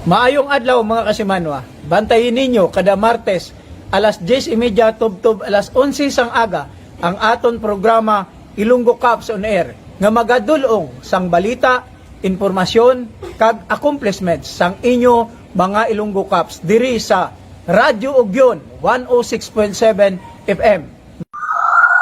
Maayong adlaw mga kasimanwa. Bantayin ninyo kada Martes alas 10:30 tubtob alas 11 sang aga ang aton programa Ilonggo Cups on Air nga magadulong sang balita, informasyon kag accomplishments sang inyo mga Ilonggo Cups diri sa Radyo Ugyon 106.7 FM.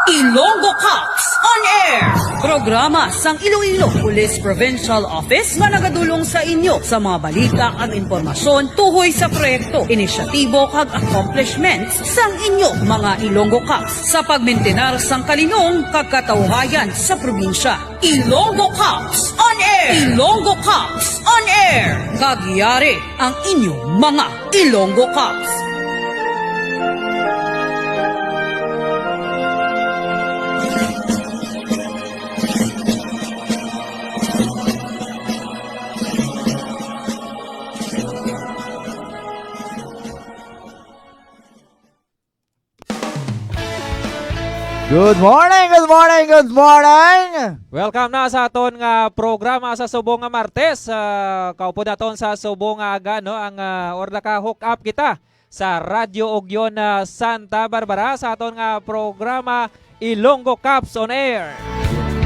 Ilonggo Cups on Air! Programa sang Iloilo Police Provincial Office nga nagadulong sa inyo sa mga balita at impormasyon tuhoy sa proyekto, inisyatibo kag accomplishments sang inyo mga Ilonggo Cups sa pagmintinar sang kalinong kag katawhayan sa probinsya. Ilonggo Cups on Air! Ilonggo Cups on Air! Kagyari ang inyong mga Ilonggo Cups. Good morning, good morning, good morning! Welcome na sa aton nga programa sa subong nga Martes. Kaupo naton sa subong nga aga no ang orda ka hook up kita sa Radyo Ugyon Santa Barbara sa aton nga programa Ilonggo Cups on Air.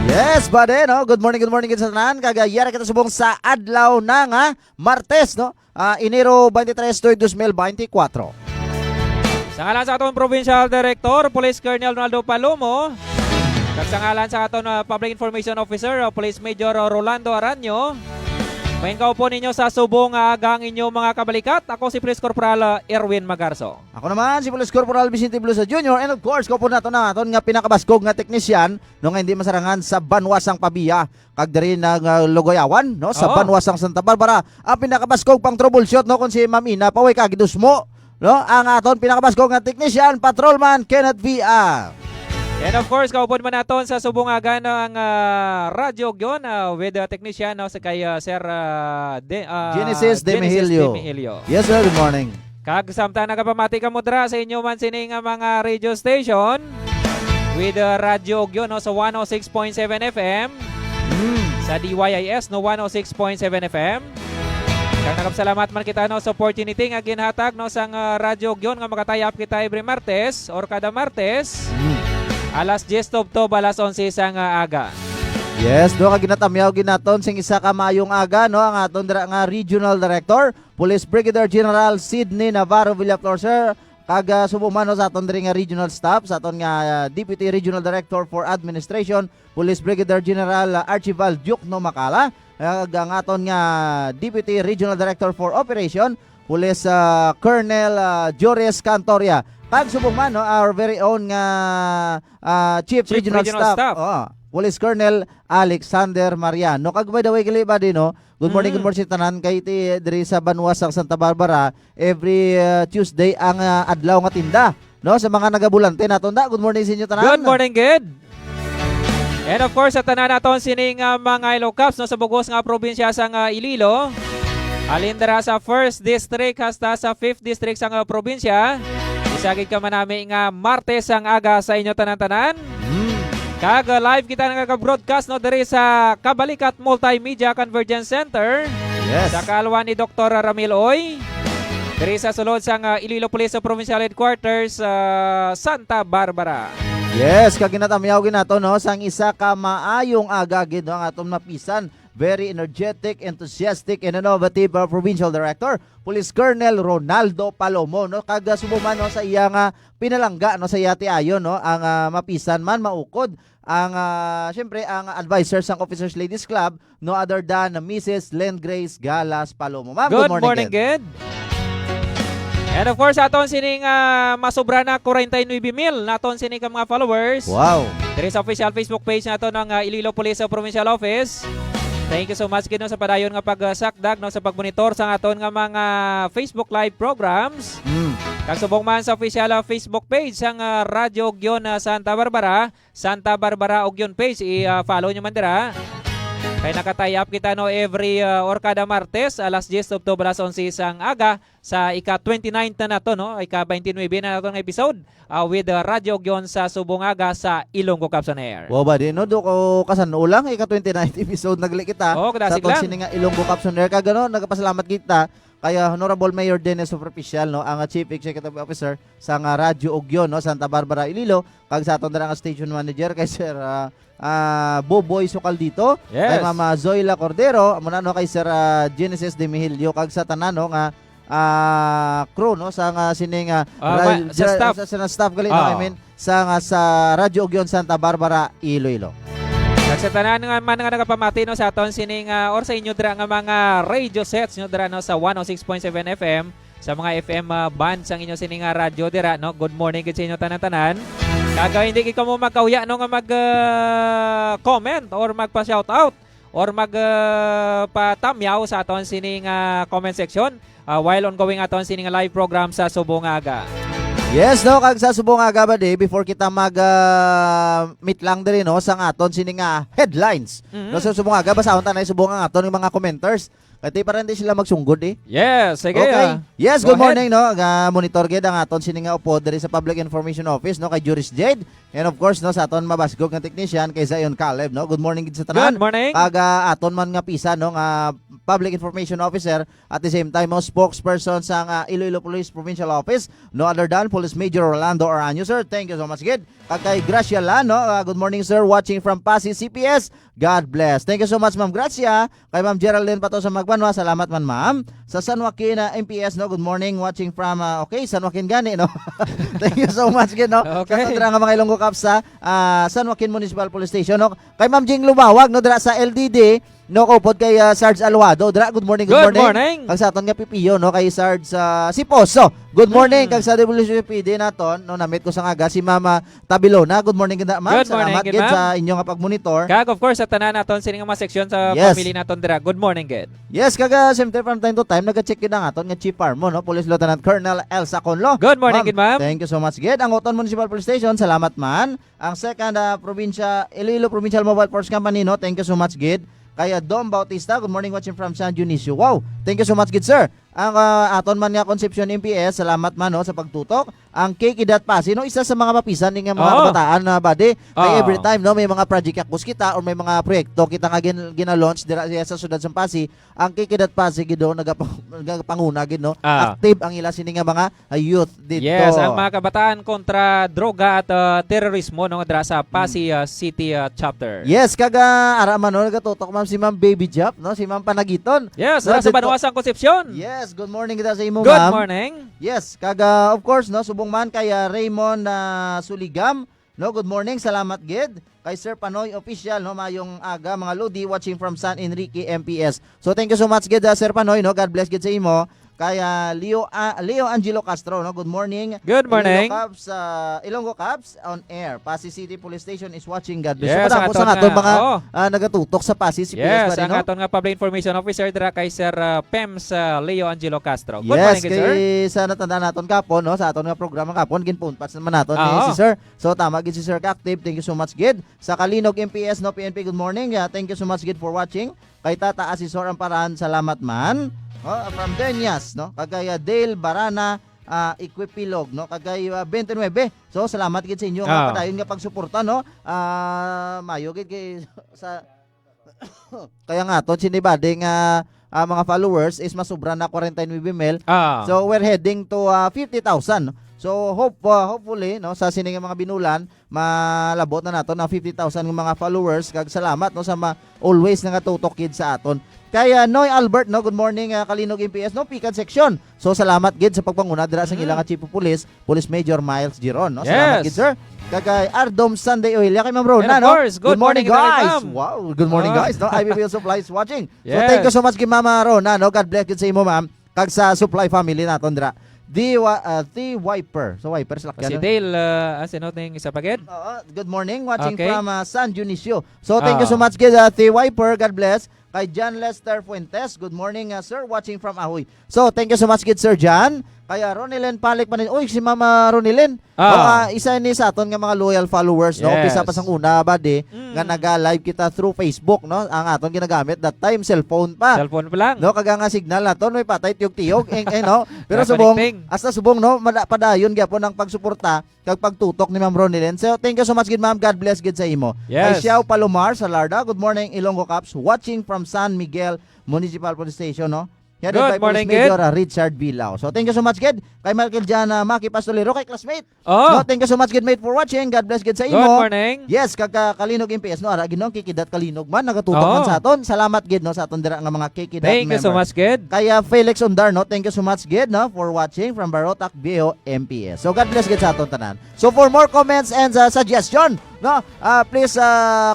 Yes, buddy, no? Good morning sa tanan. Kagayara kita subong sa adlaw na nga Martes, no? Enero 23, 2024. Sa ngalan sa aton Provincial Director, Police Colonel Ronaldo Palomo, kag sa ngalan sa aton Public Information Officer, Police Major Rolando Aranyo, may kaupo ninyo sa subong agang inyo mga kabalikat. Ako si Police Corporal Erwin Magarso. Ako naman si Police Corporal Vicente Blusa Jr. And of course, kaupo nato na aton nga pinakabaskog nga teknisyan no nga hindi masarangan sa Banwasang Pabia kag diri ng Lugoyawan, no? Sa Banwasang Santa Barbara. Ang pinakabaskog pang troubleshoot no kun si Ma'am Ina paway kagidus mo. No, ang aton pinakabaskog nga technician, Patrolman Kenneth Villa. And of course, kaupon man naton sa subungagan ng Radyo Ugyon with the technician no, sa kay Sir Genesis De Mihilio. Yes sir, good morning. Kag samtang nagapamati ka mudra sa inyo man sining mga radio station with Radyo Ugyon no, sa 106.7 FM, sa DYIS no 106.7 FM. Kag nagapasalamat man kita no sa opportunity nga ginhatag no sang Radyo Ugyon nga makatayap kita every Martes or kada Martes alas 10 tubtob alas 11 sang aga. Yes, do kag ginatamyaw ginaton sing isa ka maayong aga no ang aton dira nga Regional Director, Police Brigadier General Sidney Navarro Villaflor sir. Kag subuman no sa aton diri nga regional staff sa aton nga Deputy Regional Director for Administration, Police Brigadier General Archibald Duke no Macala. Ang aton nga Deputy Regional Director for Operation, Police Colonel Joris Cantoria. Kag subong man no, our very own nga Chief Regional Staff. Police Colonel Alexander Mariano. Kag by the way gali ba din no. Good morning sa tanan kay ti diri sa Banwasang Santa Barbara. Every Tuesday ang adlaw nga tinda no sa mga nagabulante naton da. Good morning sa inyo tanan. Good morning, good. And of course, sa tanan naton sining mga Ilonggo Cups no, sa bugos nga probinsya sang Iloilo. Alindra sa 1st District hasta sa 5th District sang probinsya. Isagid ka man namin nga Martes ang aga sa inyo tanan-tanan. Kag live kita nagka-broadcast no diri sa Kabalikat Multimedia Convergence Center. Yes. Sa kalwa ni Dr. Ramil Oy. Diri sa sulod sang Iloilo Police Provincial Headquarters Santa Barbara. Yes, kag ginatamyaw ginato no sang isa ka maayong aga gid no ang aton mapisan. Very energetic, enthusiastic, and innovative Provincial Director, Police Colonel Ronaldo Palomo no kag subuman no sa iya nga pinalangga no sa yati ayon no ang mapisan man maukod ang syempre ang advisor sang Officers Ladies Club no other than Mrs. Len Grace Galas Palomo. Ma'am, good morning again. And of course, aton sining masobra na 49,000 naton sining mga followers. Wow. There is official Facebook page nato ng Iloilo Police Provincial Office. Thank you so much kino sa padayon nga pagsakdag no sa pagmonitor sa aton nga mga Facebook live programs. Kag subong man sa official Facebook page sang Radyo Ugyon Santa Barbara Ugyon page i-follow nyo man dira. Kaya nakatayap kita no every or kada Martes alas 10 Oktubre alas 11 sang aga sa ika-29 na nato no, ika-29 na nato ng episode with Radyo Ugyon sa subong aga sa Ilonggo Cups on Air. Wow ba din no do ko kasanulang ika-29 episode nagli kita sa sa tong sini nga Ilonggo Cups on Air kag ano nagapasalamat kita kaya Honorable Mayor Dennis Superficial no ang Chief Executive Officer sa nga Radyo Ugyon no Santa Barbara Iloilo kag sa aton dira nga station manager kay Sir Boboy Sukal dito Yes. kay Mama Zoila Cordero amo na no kay Sir Genesis De Mihilio kag sa tanan no nga crew no sa nga sining sa staff gali no I mean sa Radyo Ugyon Santa Barbara Iloilo. Sa tanan nga man nga nagapamati no sa aton sining or sa inyo dira nga mga radio sets nyo dira no sa 106.7 FM sa mga FM bands ang inyo sining radyo dira no. Good morning gid sa inyo tanan-tanan. Kaga hindi ka mo magkauya no nga mag comment or magpa-shout out or magpatamyaw sa aton sining comment section while ongoing aton sining live program sa Subong Aga. Yes, no, kag sa Subong Aga ba di, before kita mag meet lang diri no sa aton sini nga headlines. No sa Subong Aga basahon ta na Subong ang aton yung mga commenters. Kati para hindi sila magsunggod eh. Yes, sige. Okay. Yes, Go good morning ahead. no. Monitor gid ang aton sini nga upo diri sa Public Information Office no kay Juris Jade. And of course no sa aton mabasgog nga technician kay Zion Caleb no. Good morning gid sa tanan. Good morning. Kag aton man nga pisa no nga Public Information Officer at the same time mo spokesperson sa nga Iloilo Police Provincial Office no other than Police Major Rolando Oranyo sir. Thank you so much gid. Kag kay Gracia Lano, good morning sir watching from Pasig CPS. God bless. Thank you so much Ma'am Gracia. Kay Ma'am Geraldine Pato sa Magbanwa. Salamat man ma'am. Sa San Joaquin MPS no. Good morning watching from okay San Joaquin gani no. Thank you so much gid no. Okay. Sa dira nga mga Ilonggo Cup sa San Joaquin Municipal Police Station no. Kay Ma'am Jing Lumawag no dira sa LDD no upod kay Sarge Alwado. Dira good morning. Good morning. Kag sa aton nga pipiyo no kay Sarge Siposo. Good morning kag sa WCPD naton no namit ko sa aga si Mama Tabilona. Good morning gid ma'am. Good morning, Salamat gid, gid ma'am. sa inyo nga pagmonitor. Kag of course sa tanan naton sining mga section sa Yes. family naton dira. Good morning gid. Yes, kaga siyempre from time to time nagacheck gid ang aton nga Chief Armo no Police Lieutenant Colonel Elsa Conlo. Good morning gid ma'am. Thank you so much gid. Ang Oton Municipal Police Station, salamat man. Ang second probinsya Iloilo Provincial Mobile Force Company no. Thank you so much gid. Kaya Dom Bautista, good morning watching from San Dionisio. Wow, thank you so much gid sir. Ang aton man nga Concepcion MPS, salamat man no sa pagtutok. Ang Kikidat Pasig no isa sa mga mapisan ning mga kabataan na body. Kay every time no may mga project yakos kita or may mga proyekto kita nga gina-launch dira sa syudad sa Pasig. Ang Kikidat Pasig gid do nagapanguna gid no. Active ang ila sini nga mga youth dito. Yes, ang mga kabataan kontra droga at terorismo no dira sa Pasig City chapter. Yes, kaga araman no nagatutok ma'am si Ma'am Baby Jap no si Ma'am Panagiton. Yes, No, sa dito- Banuasang Concepcion. Yes, good morning kita sa imo Good ma'am. morning. Yes, kaga of course no subong man kay Raymond Suligam. No, good morning. Salamat gid kay Sir Panoy Official no mayong aga mga lodi watching from San Enrique MPS. So thank you so much gid Sir Panoy no. God bless gid sa imo. Kaya Leo Angelo Castro no. Good morning. Good morning. Ilonggo Caps on air. Pasig City Police Station is watching. God bless. Yes, So, ang sa aton aton nga, mga oo. nagatutok sa Pasig CPS Yes, ba rin, ang no? aton nga Public Information Officer dira kay Sir Pems Leo Angelo Castro. Good Yes, morning gid sir. kay sa natanda naton kapon no sa aton nga programa kapon ginpunpats naman naton ni Oo. si Sir. So tama gid si Sir Active. Thank you so much gid. Sa Kalinog MPS no PNP good morning. Yeah, thank you so much gid for watching. Kay Tata Asisor Amparan salamat man. From Denyas no kagaya Dale Barana Equipilog no kagay 29. So salamat gid sa inyo nga padayon nga pagsuporta no. Mayo gid kay sa kaya nga to sinibade nga mga followers is masubra na 49 mil. So we're heading to 50,000. So hopefully no sa sini nga mga binulan malabot na nato ng 50,000 nga mga followers kag salamat no sa always nga tutok kid sa aton. Kaya Noy Albert no good morning Kalinog MPS no Pican section. So salamat gid sa pagpanguna dira sa ilang Chief of Police Police Major Miles Giron no. Salamat gid sir. Kagay Ardom Sunday Oil kay Ma'am Rona And of no. course, good morning, guys. ma'am. Wow, good morning guys no. IBBL Supplies watching. So Yes. thank you so much kay Mama Rona no. God bless gid sa imo ma'am. Kag sa supply family naton dira. The Wiper. So Wiper sila Si Dale sino ning isa pagid? good morning watching Okay. from San Dionisio. So thank you so much kay The Wiper. God bless. Kay John Lester Fuentes. Good morning sir watching from Ahoy. So thank you so much kid Sir John. Kaya Ronilyn Palik man. Uy si Mama Ronilyn. Isa ni sa aton nga mga loyal followers no. Yes. Umpisa pa sang una ba di nga naga-live kita through Facebook no. Ang aton ginagamit that time cellphone pa. Cellphone pa lang. No kaga nga signal naton may patay tiyog-tiyog no. Pero Kaya subong connecting. hasta subong no padayon gyapon ang pagsuporta kag pagtutok ni Ma'am Ronilyn. So thank you so much gid ma'am. God bless gid sa imo. Yes. Kay Xiao Palomar sa Larda. Good morning Ilonggo Caps watching from San Miguel Municipal Police Station no. Yan Good by Police morning, Major Richard Bilao. So thank you so much, Ged. Kay Michael Jan Maki Pastolero, kay classmate. Oh. No, thank you so much, Ged, mate, for watching. God bless, Ged, sa imo. Good morning. Yes, kalinog MPS no, ara ginong kikidat kalinog man nagatutok man Oh. sa aton. Salamat, Ged, no, sa aton dira nga mga kikidat Thank you so much, Ged. Kaya Felix Ondar, no, thank you so much, Ged, no, for watching from Barotac Bio MPS. So God bless, Ged, sa aton tanan. So for more comments and suggestion, no, please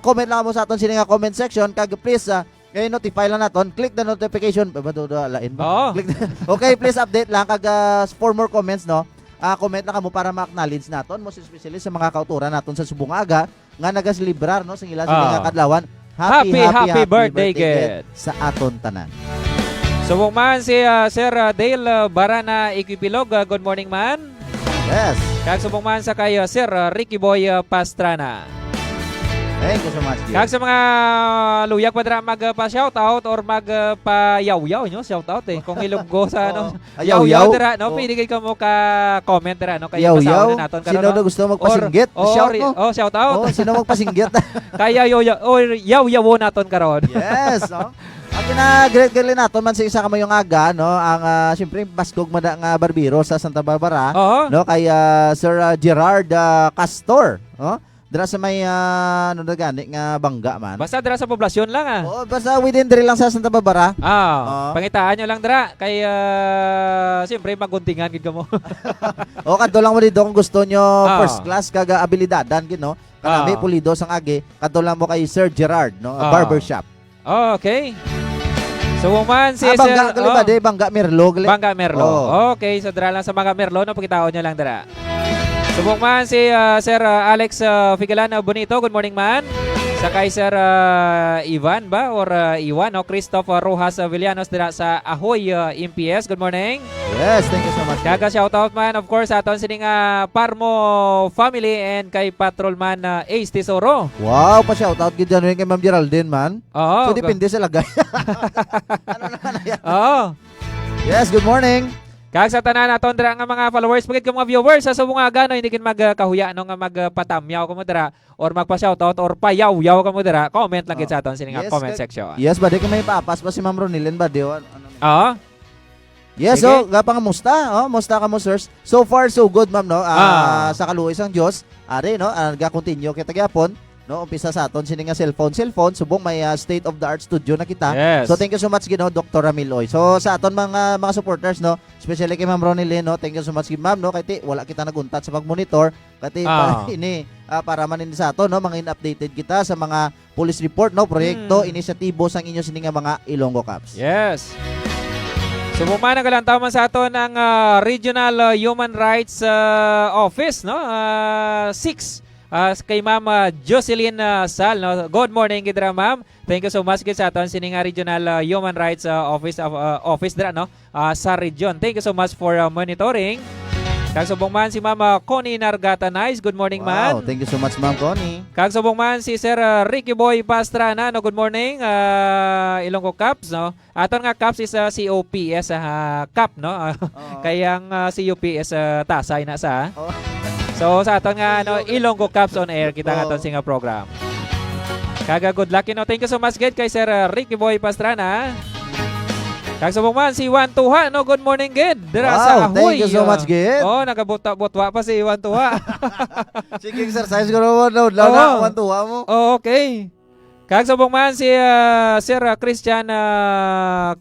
comment lang mo sa aton sini nga comment section. Kag please kaya notify lang naton, click the notification. Lain ba? Oo. Click okay, please update lang kag for more comments, no. Comment lang kamo para ma-acknowledge naton, most especially sa mga kauturan naton sa Subong Aga nga nagasilibrar no sa ila nga kadlawan. Happy birthday, Ged. Sa aton tanan. Subong man si Sir Dale Barana Equipilog. Good morning, man. Yes. Kag subong man sa kay Sir Ricky Boy Pastrana. Thank you so much, Ged. Kag sa mga luyag pa dira magpa-shoutout or magpa-yaw-yaw nyo, shoutout kung ilunggo sa ano. Yaw-yaw. Dira, no? Pwede kayo mo ka-comment dira, no? Kaya Yaw-yaw. kasama na naton karon. Sino na gusto magpasinggit? Shout mo. Shoutout. Sino magpasinggit? Kaya yaw-yaw naton karon. Yes, no? Ang great girl naton man sa isa ka mayong aga, no? Ang siyempre baskog mada nga barbero sa Santa Barbara, Oo. no? Kay Sir Gerard Castor, no? Dira sa may ano na gani nga bangga man. Basta dira sa poblasyon lang ah. Oo, basta within diri lang sa Santa Barbara. Oo. Pangitaan nyo lang dira kay siyempre maguntingan gid kamo. O kadto lang mo dito kung gusto nyo Ah. first class kag abilidadan gid, no? Kanami pulido sang agi, kadto lang mo kay Sir Gerard, no? Barbershop. Okay. So man si Bangga gali ba de Bangga Merlo gali. Bangga Merlo. Oh. Okay, so dira lang sa mga Merlo no pakitaon nyo lang dira. Subong man si Sir Alex Figalan Bonito. Good morning, man. Sa kay Sir Ivan ba or Iwan o Christopher Rojas Villanos dira sa Ahoy MPS. Good morning. Yes, thank you so much. Kaga shoutout man of course sa aton sining Parmo family and kay Patrolman Ace Tesoro. Wow, pa shoutout gid yan kay Ma'am Geraldine man. Oo. So depende sa lagay. Ano naman na yan? Oo. Yes, good morning. Kag sa tanan aton dira nga mga followers, pagit ka mga viewers sa subong aga no hindi kin magkahuya no nga magpatamyaw kamo dira or magpa-shoutout or payaw-yaw kamo dira, comment lang gid sa aton sini nga Yes, comment section. Yes, bade ka may papas pa si Ma'am Ronilyn ba ano? Oo. Yes, Sige. so gapang musta, musta ka mo sirs. So far so good, ma'am, no. Sa kaluoy sang Dios, ari no, nagakontinue kita gyapon, no. Umpisa sa aton sini nga cellphone, subong may state of the art studio na kita. Yes. So thank you so much gino Dr. Ramiloy. So sa aton mga supporters, no, especially kay Ma'am Ronilyn, no, thank you so much gid ma'am, no, kay ti wala kita naguntat sa pagmonitor, kay ini para manin sa aton, no, mga in-updated kita sa mga police report, no, proyekto, inisyatibo sang inyo sini nga mga Ilonggo Cops. Yes. So bumana nagalantaw man sa aton ang Regional Human Rights Office no 6 kay Ma'am Jocelyn Sal no. Good morning gidra ma'am. Thank you so much gid sa aton sining Regional Human Rights Office dra no sa region. Thank you so much for monitoring. Kag subong man si Ma'am Connie Nargata Nice. Good morning Wow, man. thank you so much Ma'am Connie. Kag subong man si Sir Ricky Boy Pastrana no. Good morning Ilonggo Caps no. Aton nga Caps is COPS Cap no. Kayang CUPS tasay na sa. So sa aton nga no Ilonggo Caps on air kita nga aton singa program. Kaga good luck no. Thank you so much gid kay Sir Ricky Boy Pastrana. Kag subong man si Juan Tuha no. Good morning gid. Dira sa Ahoy. Thank you so much gid. Nagabuta-butwa pa si Juan Tuha. Sige, exercise ko naman no. Lala tuwa mo. Okay. Kag subong man si Sir Christian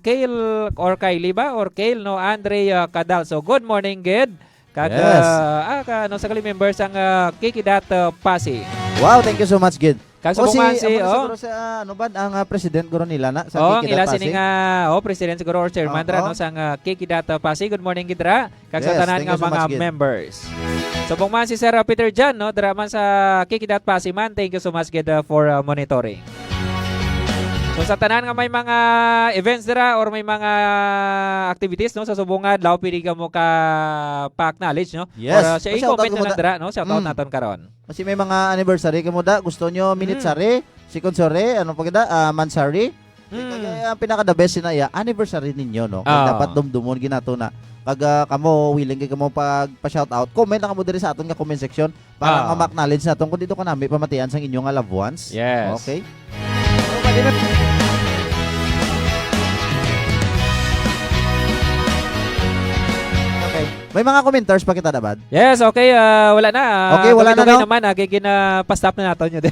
Kale or Kylie ba or Kale no Andre Cadal. So good morning gid. Kag Yes. no sa kali members ang Kikidat Pasig. Wow, thank you so much gid. Kag subong man si siguro sa ano ba ang president guro nila na sa ang Kikidat ila Pasig. sini nga president siguro or chairman dra no sang Kikidat Pasig. Good morning gid dra. Kag sa Yes, tanan thank nga you so mga much, Gid. members. Subong man si Sir Peter Jan no dra man sa Kikidat Pasig man. Thank you so much gid for monitoring. So sa tanan nga may mga events dira or may mga activities no sa subong adlaw pili ka mo ka pa-acknowledge no. Yes. Or siya Pa-shoutout i-comment ko na lang muna. dira no. Shout out naton karon. Kasi may mga anniversary kamo da, gusto nyo minute sari, second sari, ano pa kita, mansari. Kaya ang pinaka the best sinaya anniversary ninyo no. Kaya dapat dumdumon ginato na. Pag kamo willing kay kamo pag pa-shout out, comment na kamo diri sa aton nga comment section para nga ma-acknowledge naton kung dito ka nami pamatian sang inyong nga loved ones. Yes. Okay? May mga commenters pa kita dabad. Yes, okay, wala na. Okay, wala na, no? Naman, pastop na natin yun.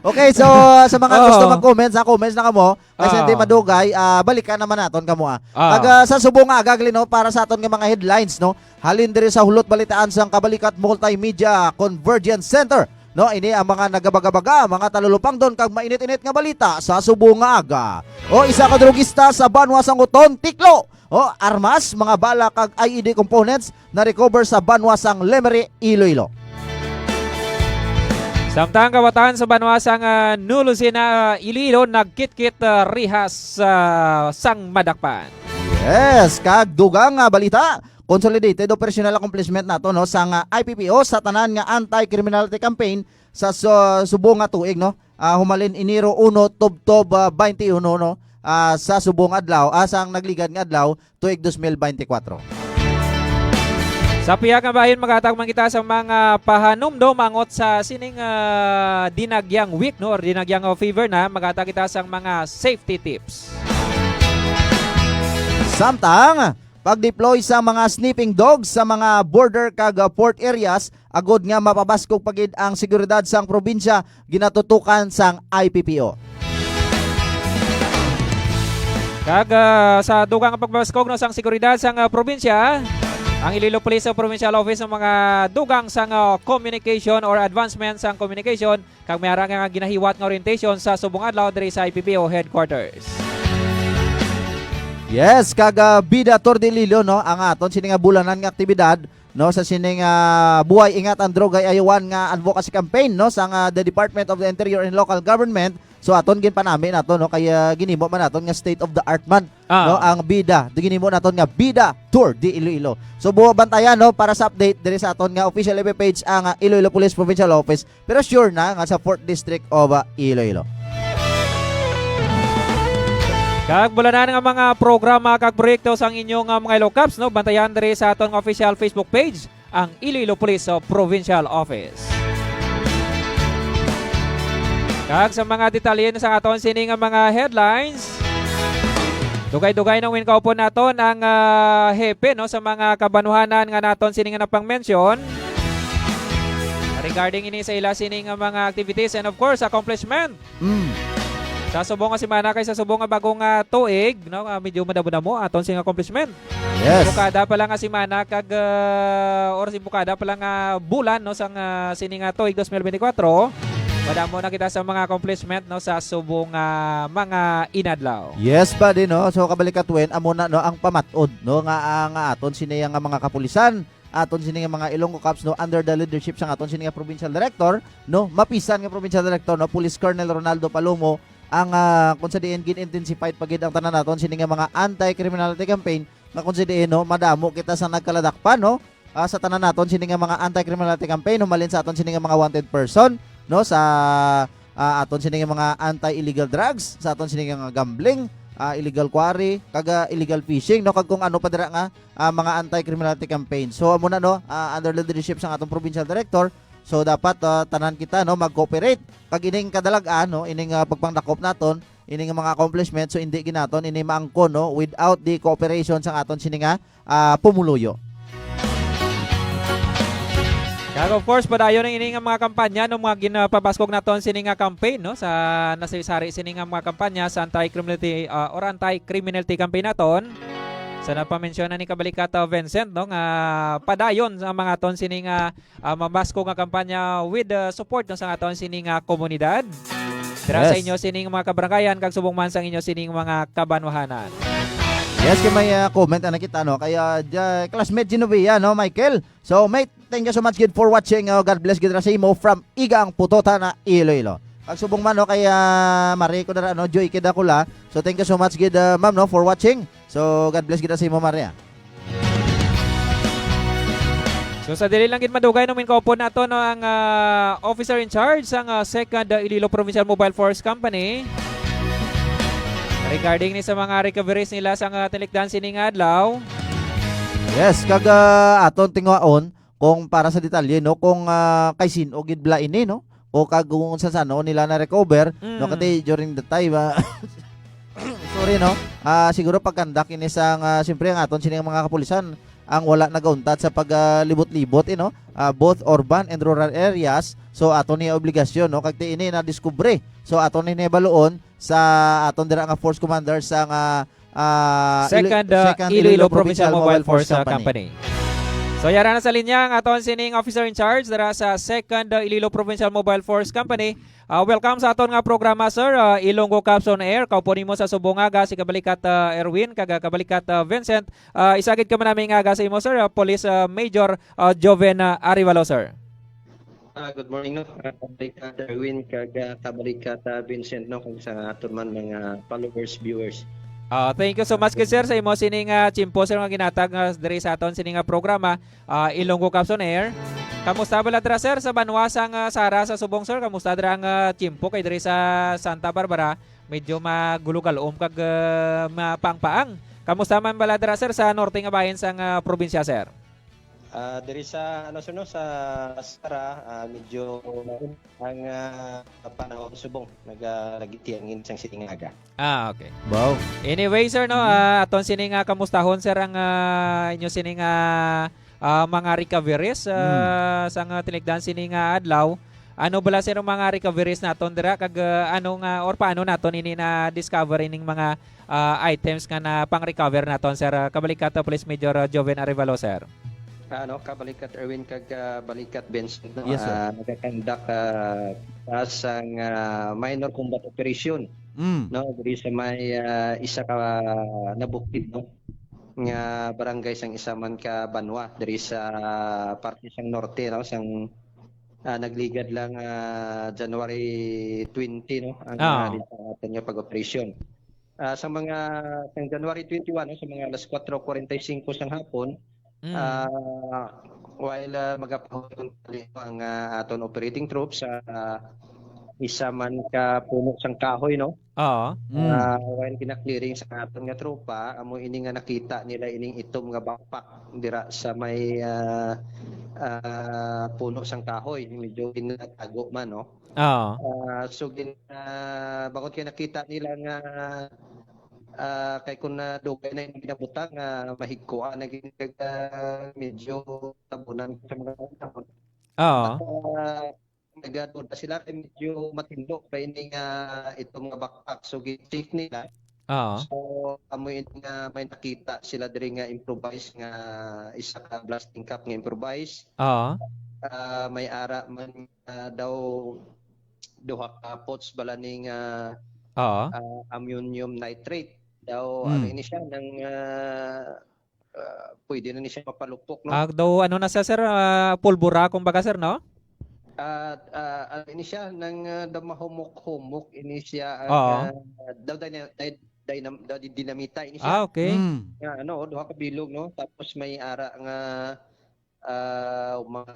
Okay, so sa mga gusto Oo. mag-comment, sa comments na kamo, kasi Oo. hindi madugay, balikan naman naton kamo. Oo. Sa subong agagli no para sa aton nga mga headlines no. Halin diri sa hulot balitaan sang Kabalikat Multimedia Convergence Center. No, ini ang mga nagabaga-baga, mga talulupang doon kag mainit-init nga balita sa subong nga aga. O isa ka drugista sa Banwa Sanguton, Tiklo. O armas, mga bala kag IED components na recover sa Banwa Sang Lemery, Iloilo. Samtang kabataan sa Banwasang Nulusina, Iloilo, nagkit-kit rihas sang madakpan. Yes, kag dugang nga balita. Consolidated operational accomplishment nato no sang IPPO sa tanan nga anti-criminality campaign sa subong nga tuig no. Humalin Enero 1 tubtob 21 no. Sa subong adlaw, sang nagligad nga adlaw tuig 2024. Sa pihak nga bahin magatag man kita sa mga pahanumdom mangot sa sining dinagyang week no or dinagyang fever na magatag kita sa mga safety tips. Samtang pag-deploy sa mga sniffing dogs sa mga border kag port areas agod nga mapabaskog pagid ang seguridad sang probinsya ginatutukan sang IPPO. Kag sa dugang nga pagbabaskog no sang seguridad sang probinsya, ang Iloilo Police Provincial Office ng mga dugang sang communication or advancement sang communication kag may arang nga ginahiwat nga orientation sa subong adlaw diri sa IPPO headquarters. Yes, kag Bida Tordililo no ang aton sini nga bulanan nga aktibidad no sa sini nga buhay ingat ang droga ayawan nga advocacy campaign no sa the Department of the Interior and Local Government. So aton ginpanami nato no kaya ginimo man naton nga state of the art man no ang Bida. Ginimo naton nga Bida Tour di Iloilo. So buo bantayan no para sa update diri sa aton nga official FB page ang Iloilo Police Provincial Office. Pero sure na nga sa 4th District of Iloilo. Kag bulanan nga mga programa kag proyekto sang inyong mga Ilo Caps no bantayan diri sa aton official Facebook page ang Iloilo Police Provincial Office. Kag sa mga detalye sa aton sini nga mga headlines, dugay-dugay nang winkaupo naton ang hepe no sa mga kabanuhanan nga naton sini nga napang-mention regarding ini sa ila sini nga mga activities and of course accomplishment. Sa subong nga semana kay sa subong nga bagong tuig no medyo madamo aton sing accomplishment. Yes. Bukada pa lang nga semana kag or si bukada pa lang nga bulan no sang sini nga tuig 2024. Madamo na kita sa mga accomplishment no sa subong mga inadlaw. Yes pa din no. So kabalikatwen amo na no ang pamatod no nga aton sini nga mga kapulisan, aton sini nga mga Ilonggo Cops no under the leadership sang aton sini nga provincial director no mapisan nga provincial director no Police Colonel Ronaldo Palomo ang kung sa diin gin-intensified pagid ang tanan naton sini nga mga anti-criminality campaign na kung sa diin no madamo kita sa nagkaladakpan no sa tanan naton sini nga mga anti-criminality campaign humalin sa aton sini nga mga wanted person no sa aton sini nga mga anti-illegal drugs, sa aton sini nga gambling, illegal quarry, kag illegal fishing no kag kung ano pa dira nga mga anti-criminality campaign. So amo na no under the leadership sang atong provincial director. So dapat tanan kita no mag-cooperate kag ining kadalag-an no ining pagpangdakop naton ining mga accomplishment so hindi ginaton ini maangkon no without the cooperation sang aton sini nga pumuluyo. Kag of course padayon ang ini nga mga kampanya no mga ginapabaskog naton sini nga campaign no sa nasari sini nga mga kampanya sa anti-criminality or anti-criminality campaign naton. Sa napamensyon na ni Kabalikat Vincent no nga padayon sa mga aton sini nga mabaskog nga kampanya with the support no sa aton sini nga komunidad. Dira sa inyo sining mga kabaranggayan kag subong man sang inyo sining mga kabanwahanan. Yes, kay may comment na kita no kaya classmate Genovia no Michael. So mate, thank you so much good for watching. God bless gid ra sa imo from Igang Putota na Iloilo. Pag subong man no kaya Marie ko na no Joy kida kula. So thank you so much gid ma'am no for watching. So God bless gid ra sa imo Maria. So sa dili lang gid madugay no min kaupo nato no ang officer in charge sang 2nd Iloilo Provincial Mobile Force Company. Regarding ni sa mga recoveries nila sa tilikdan sining adlaw. Yes, kag aton tingwaon kung para sa detalye no kung kay sino gid bla ini no o kag kung sa sano nila na recover no kati during the time sorry no siguro pagkandak ini sang siyempre ang aton sining mga kapulisan ang wala nagauntad sa paglibot-libot both urban and rural areas. So ato ni obligasyon no kag ini na diskubre. So ato ni baloon sa aton dira nga force commander sa Second Iloilo Provincial Mobile Force Company. So yara na sa linya ang aton sining officer in charge dara sa Second Iloilo Provincial Mobile Force Company. Welcome sa aton nga programa sir, Ilonggo Caps on Air. Kaupo nimo sa subong aga si kabalikat Erwin kag kabalikat Vincent. Isagid ka man namin nga aga sa imo sir, Police Major Joven Arivalo sir. Good morning no. Kabalikat Erwin kag kabalikat Vincent no kung sa aton man mga followers, viewers. Thank you so much sir sa imo sining chimpo sir nga ginatag diri sa aton sining programa Ilonggo Caps on Air. Kamusta bala dira sir sa banwasang Sara sa subong sir? Kamusta dira ang chimpo kay diri sa Santa Barbara? Medyo magulugalom kag mapangpaang. Kamusta man bala dira sir sa norte nga bahin sang probinsya sir? Diri sa sa Sara medyo ang panahon subong nagalagitian sang sining aga. Okay. Wow. Anyway sir no, aton sining kamustahon sir ang inyo sining mga recoveries sang tinigdan sining adlaw. Ano bala sir ang mga recoveries naton dira kag ano nga or paano naton ini na discover ining mga items nga na pang-recover naton sir? Kabalikat Police Major Joven Arivalo sir. Kabalikat Erwin kag balikat Vincent no. Yes, sir. Nagakandak sang minor combat operation no diri sa may isa ka nabuktid no nga barangay sang isa man ka Banwa diri sa parte sang norte no sang nagligad lang January 20 no ang aton nga pag-operation. Sa mga sang January 21 no, sa mga alas 4:45 sang hapon while magapahon ang aton operating troops sa isa man ka puno sang kahoy no. While kina-clearing sa aton nga tropa amo ini nga nakita nila ining itom nga backpack dira sa may puno sang kahoy medyo ginatago man no. So bakod kay nakita nila nga kay kung dugay na yung ginabutang mahigkuan na medyo tabunan sa mga taon. Nagaduda sila kay medyo matindog pa ini nga itong mga backpack so gi-check nila. So amoy nga may nakita sila diri nga improvise nga isa ka blasting cap nga improvise. May ara man daw duha ka pots bala ning ammonium nitrate daw ano ini siya nang pwede na ni siya mapalupok no. Daw ano na siya sir, pulbura kumbaga sir no? Ini siya nang daw mahumok-humok ini siya daw dinamita ini siya. Okay. Ano duha ka bilog no tapos may ara nga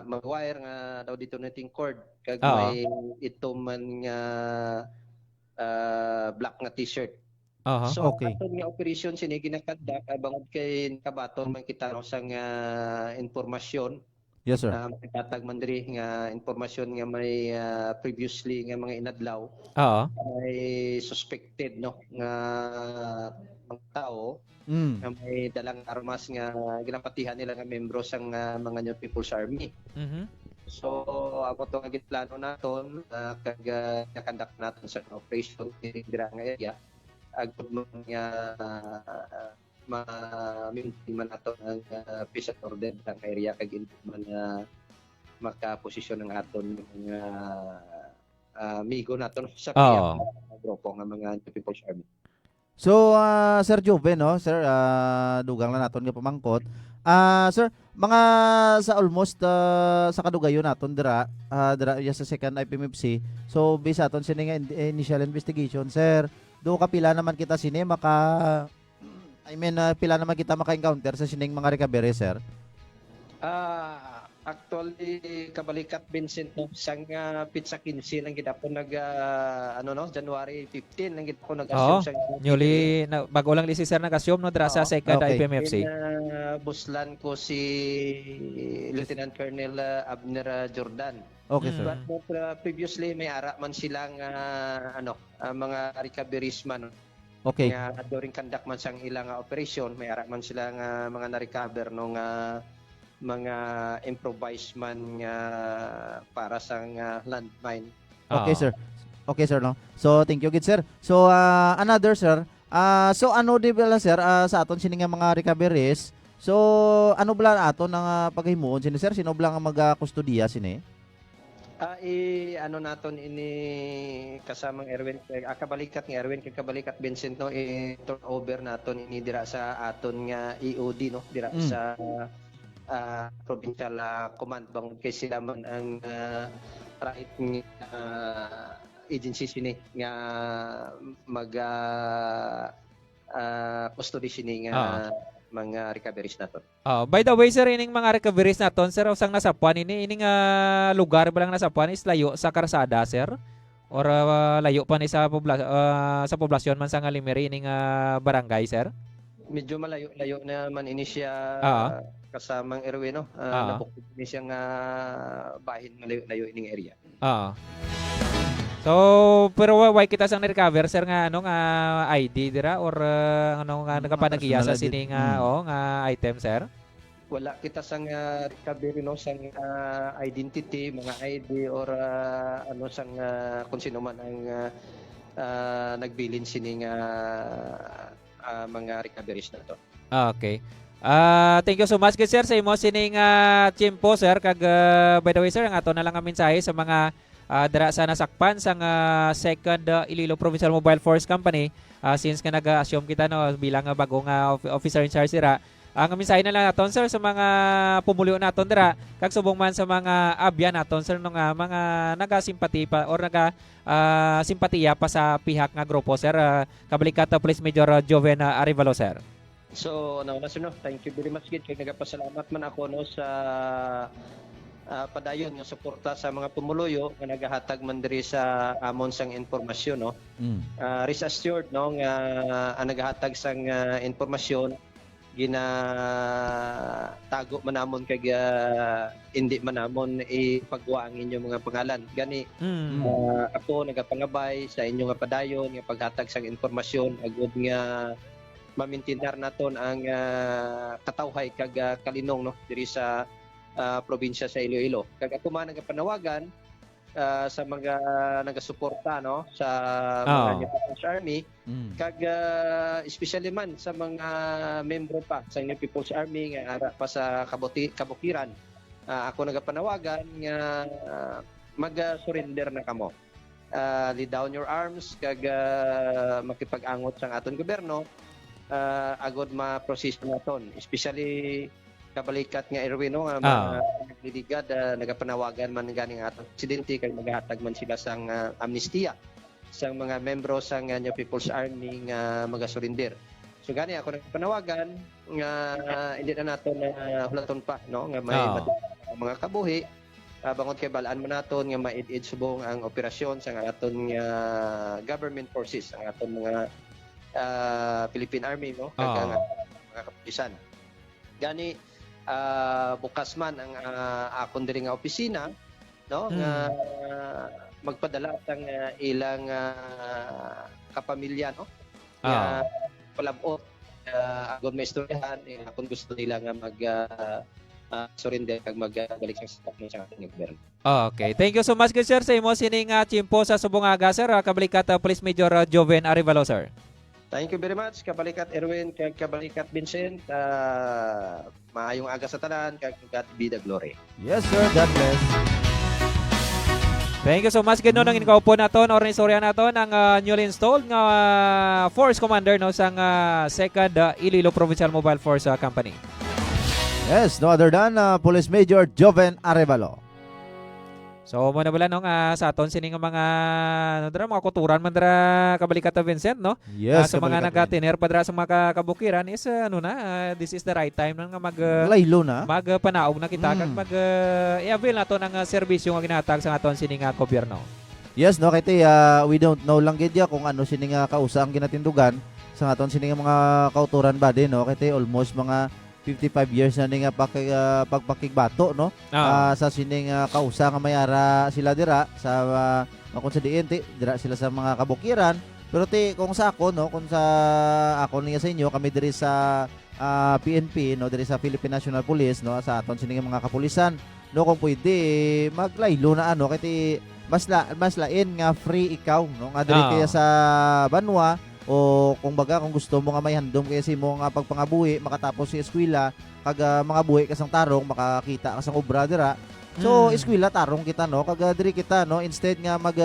mag-wire nga daw detonating cord kag may ito man nga black nga t-shirt. So aton nga operation sini ginakadak bangod kay kabaton man kita no sang informasyon. Yes sir. Katag man diri nga informasyon nga may previously nga mga inadlaw. May suspected no nga mga tao nga may dalang armas nga ginapatihan nila nga membro sang mga New People's Army. So ako to nga gitplano naton kag nakandak naton sa operation dira nga area agud mo nga ma-maintain man nato ang peace and order sa area kag hindi man makaposisyon ng aton mga amigo naton sa grupo nga mga People's Army. So Sir Joven no, sir dugang lang naton nga pamangkot. Sir, mga sa almost sa kadugayon naton dira sa second IPMFC. So based aton sini nga initial investigation, sir, do kapila naman kita sini pila naman kita maka-encounter sa sining mga recovery, sir? Actually kabalikat Vincent no sang pizza 15 lang gid ako January 15 lang gid ako nag-assume sa newly bago lang si sir nag-assume no dira sa second IPMFC. Buslan ko si Lieutenant Colonel Abner Jordan. Okay sir. But previously may ara man silang mga recoveries man Okay. Nga during conduct man sang ilang operation, may ara man sila nga mga na-recover no nga mga improvised man nga para sa landmine. Okay, sir. Okay, sir, no. So, thank you, good sir. So, another, sir. So, ano di ba sir, sa aton sini nga mga recoveries? So, ano bala aton ang paghimuon sini, sir? Sino bala nga mag-kustudiya sini? Ano naton ini kasamang Erwin kabalikat nga Erwin kay kabalikat Vincent no turn over naton ini dira sa aton nga EOD no dira sa provincial command bang kay sila man ang right nga agency sini nga mag custody sini nga mga recoveries naton. By the way, sir, ining mga recoveries naton, sir, usang nasapuan ining lugar ba lang nasapuan is layo sa karsada, sir? Or layo pa ni sa poblasyon man sa Ngalimiri ining barangay, sir? Medyo malayo-layo naman ini siya kasamang Erwin no. Nabukod ni siya nga bahin malayo-layo ining area. So, pero why kita sang recover sir nga ano nga ID dira or ano nga nagapanagiya sa sini nga nga item, sir? Wala kita sang recovery no sang identity, mga ID or ano sang kung sino man ang nagbilin sini nga mga recoveries na to. Okay. Thank you so much sir sa imo sining chimpo sir kag by the way sir ang ato na lang ang mensahe sa mga dara sa nasakpan sang second Iloilo Provincial Mobile Force Company since nga nag-assume kita no bilang bagong officer in charge dira. Ang mensahe na lang naton sir sa mga pumulyo naton dira kag subong man sa mga abyan naton sir no nga mga nagasimpati pa or simpatiya pa sa pihak nga grupo sir kabalikat Police Major Joven Arevalo sir. So, nauna sir no, thank you very much gid kay nagapasalamat man ako no sa padayon nga suporta sa mga pumuluyo nga nagahatag man diri sa amon sang impormasyon no. Rest assured no nga ang nagahatag sang impormasyon ginatago man namon kag hindi man namon ipagwa ang inyong mga pangalan. Gani ako nagapangabay sa inyo nga padayon nga paghatag sang impormasyon agud nga mamintinar naton ang katawhay kag kalinong no diri sa probinsya sa Iloilo. Kag ako man nagapanawagan sa mga nagasuporta no sa mga People's Army kag especially man sa mga membro pa sa New People's Army nga ara pa sa kabukiran. Ako nagapanawagan nga mag-surrender na kamo. Lay down your arms kag makipag-angot sa aton gobyerno agud ma-proseso naton, especially kabalikat nga Erwin no nga nagliligad nagapanawagan man gani nga atong presidente kay maghatag man sila sang amnestia sang mga membro sang New People's Army nga magasurinder. So gani ako nagpanawagan nga hindi na nato na hulaton pa no nga may mga kabuhi bangod kay balaan man naton nga maid-id subong ang operasyon sang aton nga government forces ang aton mga Philippine Army no kag mga kapulisan. Gani bukas man ang akon diri nga opisina no nga magpadala sang ilang kapamilya no nga palabot agud may istoryahan kung gusto nila nga mag surrender kag magbalik sa stock ng ating gobyerno. Okay, thank you so much good sir sa imo sining chimpo sa subong aga sir kabalikat Police Major Joven Arevalo sir. Thank you very much kabalikat Erwin kag kabalikat Vincent. Maayong aga sa tanan kag God be the glory. Yes sir, God bless. Thank you so much gid no nang inkaupo naton or istorya naton ang newly installed nga Force Commander no sang second Iloilo Provincial Mobile Force Company. Yes, no other than Police Major Joven Arevalo. So mo na bala no nga sa aton sining mga mga kuturan man dra kabalikat Vincent no. Yes, sa mga nagatiner pa dra sa mga kabukiran is this is the right time nga laylo na magpanaog na kita kag i-avail nato ng serbisyo nga ginahatag sa aton sining gobyerno. Yes no kay we don't know lang gid kung ano sining kausa ang ginatindugan sa aton sining mga kauturan ba din no kay almost mga 55 years na nga pagpakigbato no sa sining kausa nga mayara sila dira sa kung sa diin dira sila sa mga kabukiran Pero kung sa ako no, kung sa ako niya sa inyo, kami diri sa PNP no, diri sa Philippine National Police no, sa aton sining mga kapulisan no, kung pwede maglaylo na ano kay mas lain nga free ikaw no, nga diri kaya sa Banwa o kung baga kung gusto mo nga may handom kaya si mo nga pagpangabuhi makatapos si eskwela kag mga buhi kasang tarong makakita kasang obra dira. So eskwela tarong kita no, kag diri kita no, instead nga mag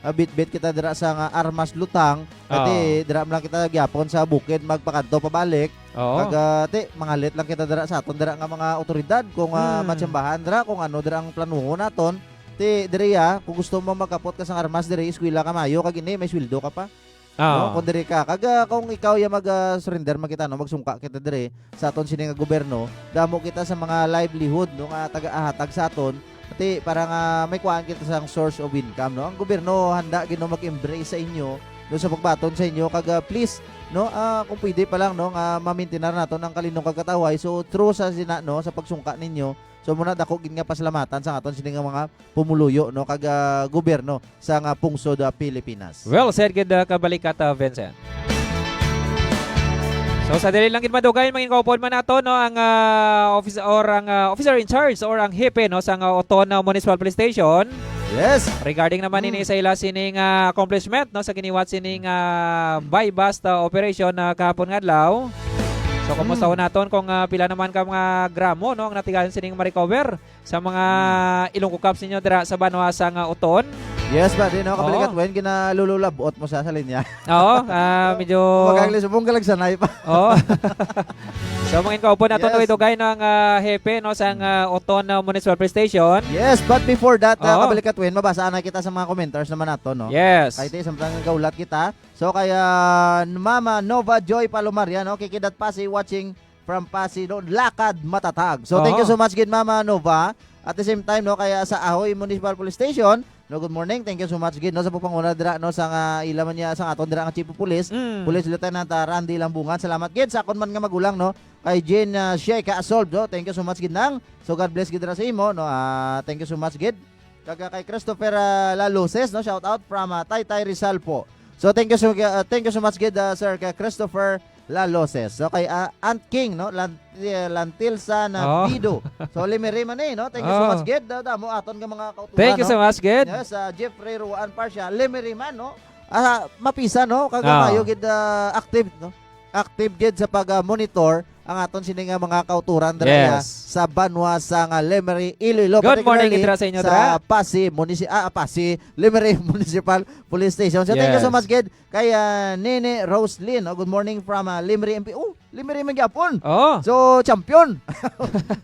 bit-bit kita dira sa nga armas lutang ati dira lang kita gyapon sa bukid magpakadto pabalik. Kag mangalit lang kita dira sa aton dira nga mga otoridad kung matsambahan dira kung ano dira ang planuhon naton. Diri kung gusto mo magkapot ka sa armas diri eskwela ka mayo kag ini may sweldo ka pa. No, kung diri ka kag kung ikaw ya mag-surrender makita no, magsungka kita diri sa aton sini nga gobyerno, damo kita sa mga livelihood no nga taga-ahatag sa aton. Ati para nga may kuhaan kita sa source of income no. Ang gobyerno handa gino mag-embrace sa inyo no sa pagbaton sa inyo kag please no kung pwede pa lang no nga ma-maintain naton ang kalinong kagkataway. So through sa no sa pagsungka ninyo, so muna dako gid nga pasalamatan sa aton sini nga mga pumuluyo no kag gobyerno sa nga pungsod Pilipinas. Well said gid kabalikat Vincent. So sa dili lang gid madugay mangin kaupod man nato no ang officer or ang officer in charge or ang hepe no sa Oton Municipal Police Station. Yes. Regarding naman ini sa ila sining accomplishment no sa giniwat sining buy bust operation kahapon nga adlaw. So kumusta naton kung pila naman ka mga gramo no ang natigalan sining ma-recover sa mga Ilonggo Cups ninyo dira sa Banwa sa Oton. Yes ba din no kabalikat wen ginalululabot mo sa linya. Oo, medyo magagli subong galag sanay pa. Oo. So mangin kaupon naton yes. Dugay ng hepe no sa Oton Municipal Police Station. Yes, but before that kabalikat wen mabasa na kita sa mga commenters naman nato no. Yes. Kay ti samtang gaulat kita. So kaya Mama Nova Joy Palomaria no kikidat Pasay watching from Pasay no, lakad matatag. So thank you so much gid Mama Nova. At the same time no kaya sa Ahoy Municipal Police Station no, good morning. Thank you so much gid no sa pagpanguna dira no sa ilaman niya sa aton dira nga Chief of Police, Police Lieutenant Randy Lambungan. Salamat gid sa akon man nga magulang no. Kay Jane Sheika Asolv no. Thank you so much gid nang. So God bless gid dira sa imo no. Thank you so much gid. Kay Christopher Laloses no. Shout out from Taytay Rizal po. So thank you so much gid Sir Christopher Laloses. So kay Aunt King no, Lantilsa na Bido. So limiri man no. Thank you so much gid. Damo aton nga mga kautuhan. Thank you so much gid. Yes, Jeffrey Ruan Parsha, limiri man no. Mapisa no kag mayo gid active no. Active gid sa pag-monitor ang aton sini nga mga kauturan dira sa Banwa sa Lemery, Iloilo. Good morning itra sa inyo sa Pasay Lemery Municipal Police Station. So thank you so much gid kay Nene Roslyn. Good morning from Lemery MP. Lemery man gyapon. So champion.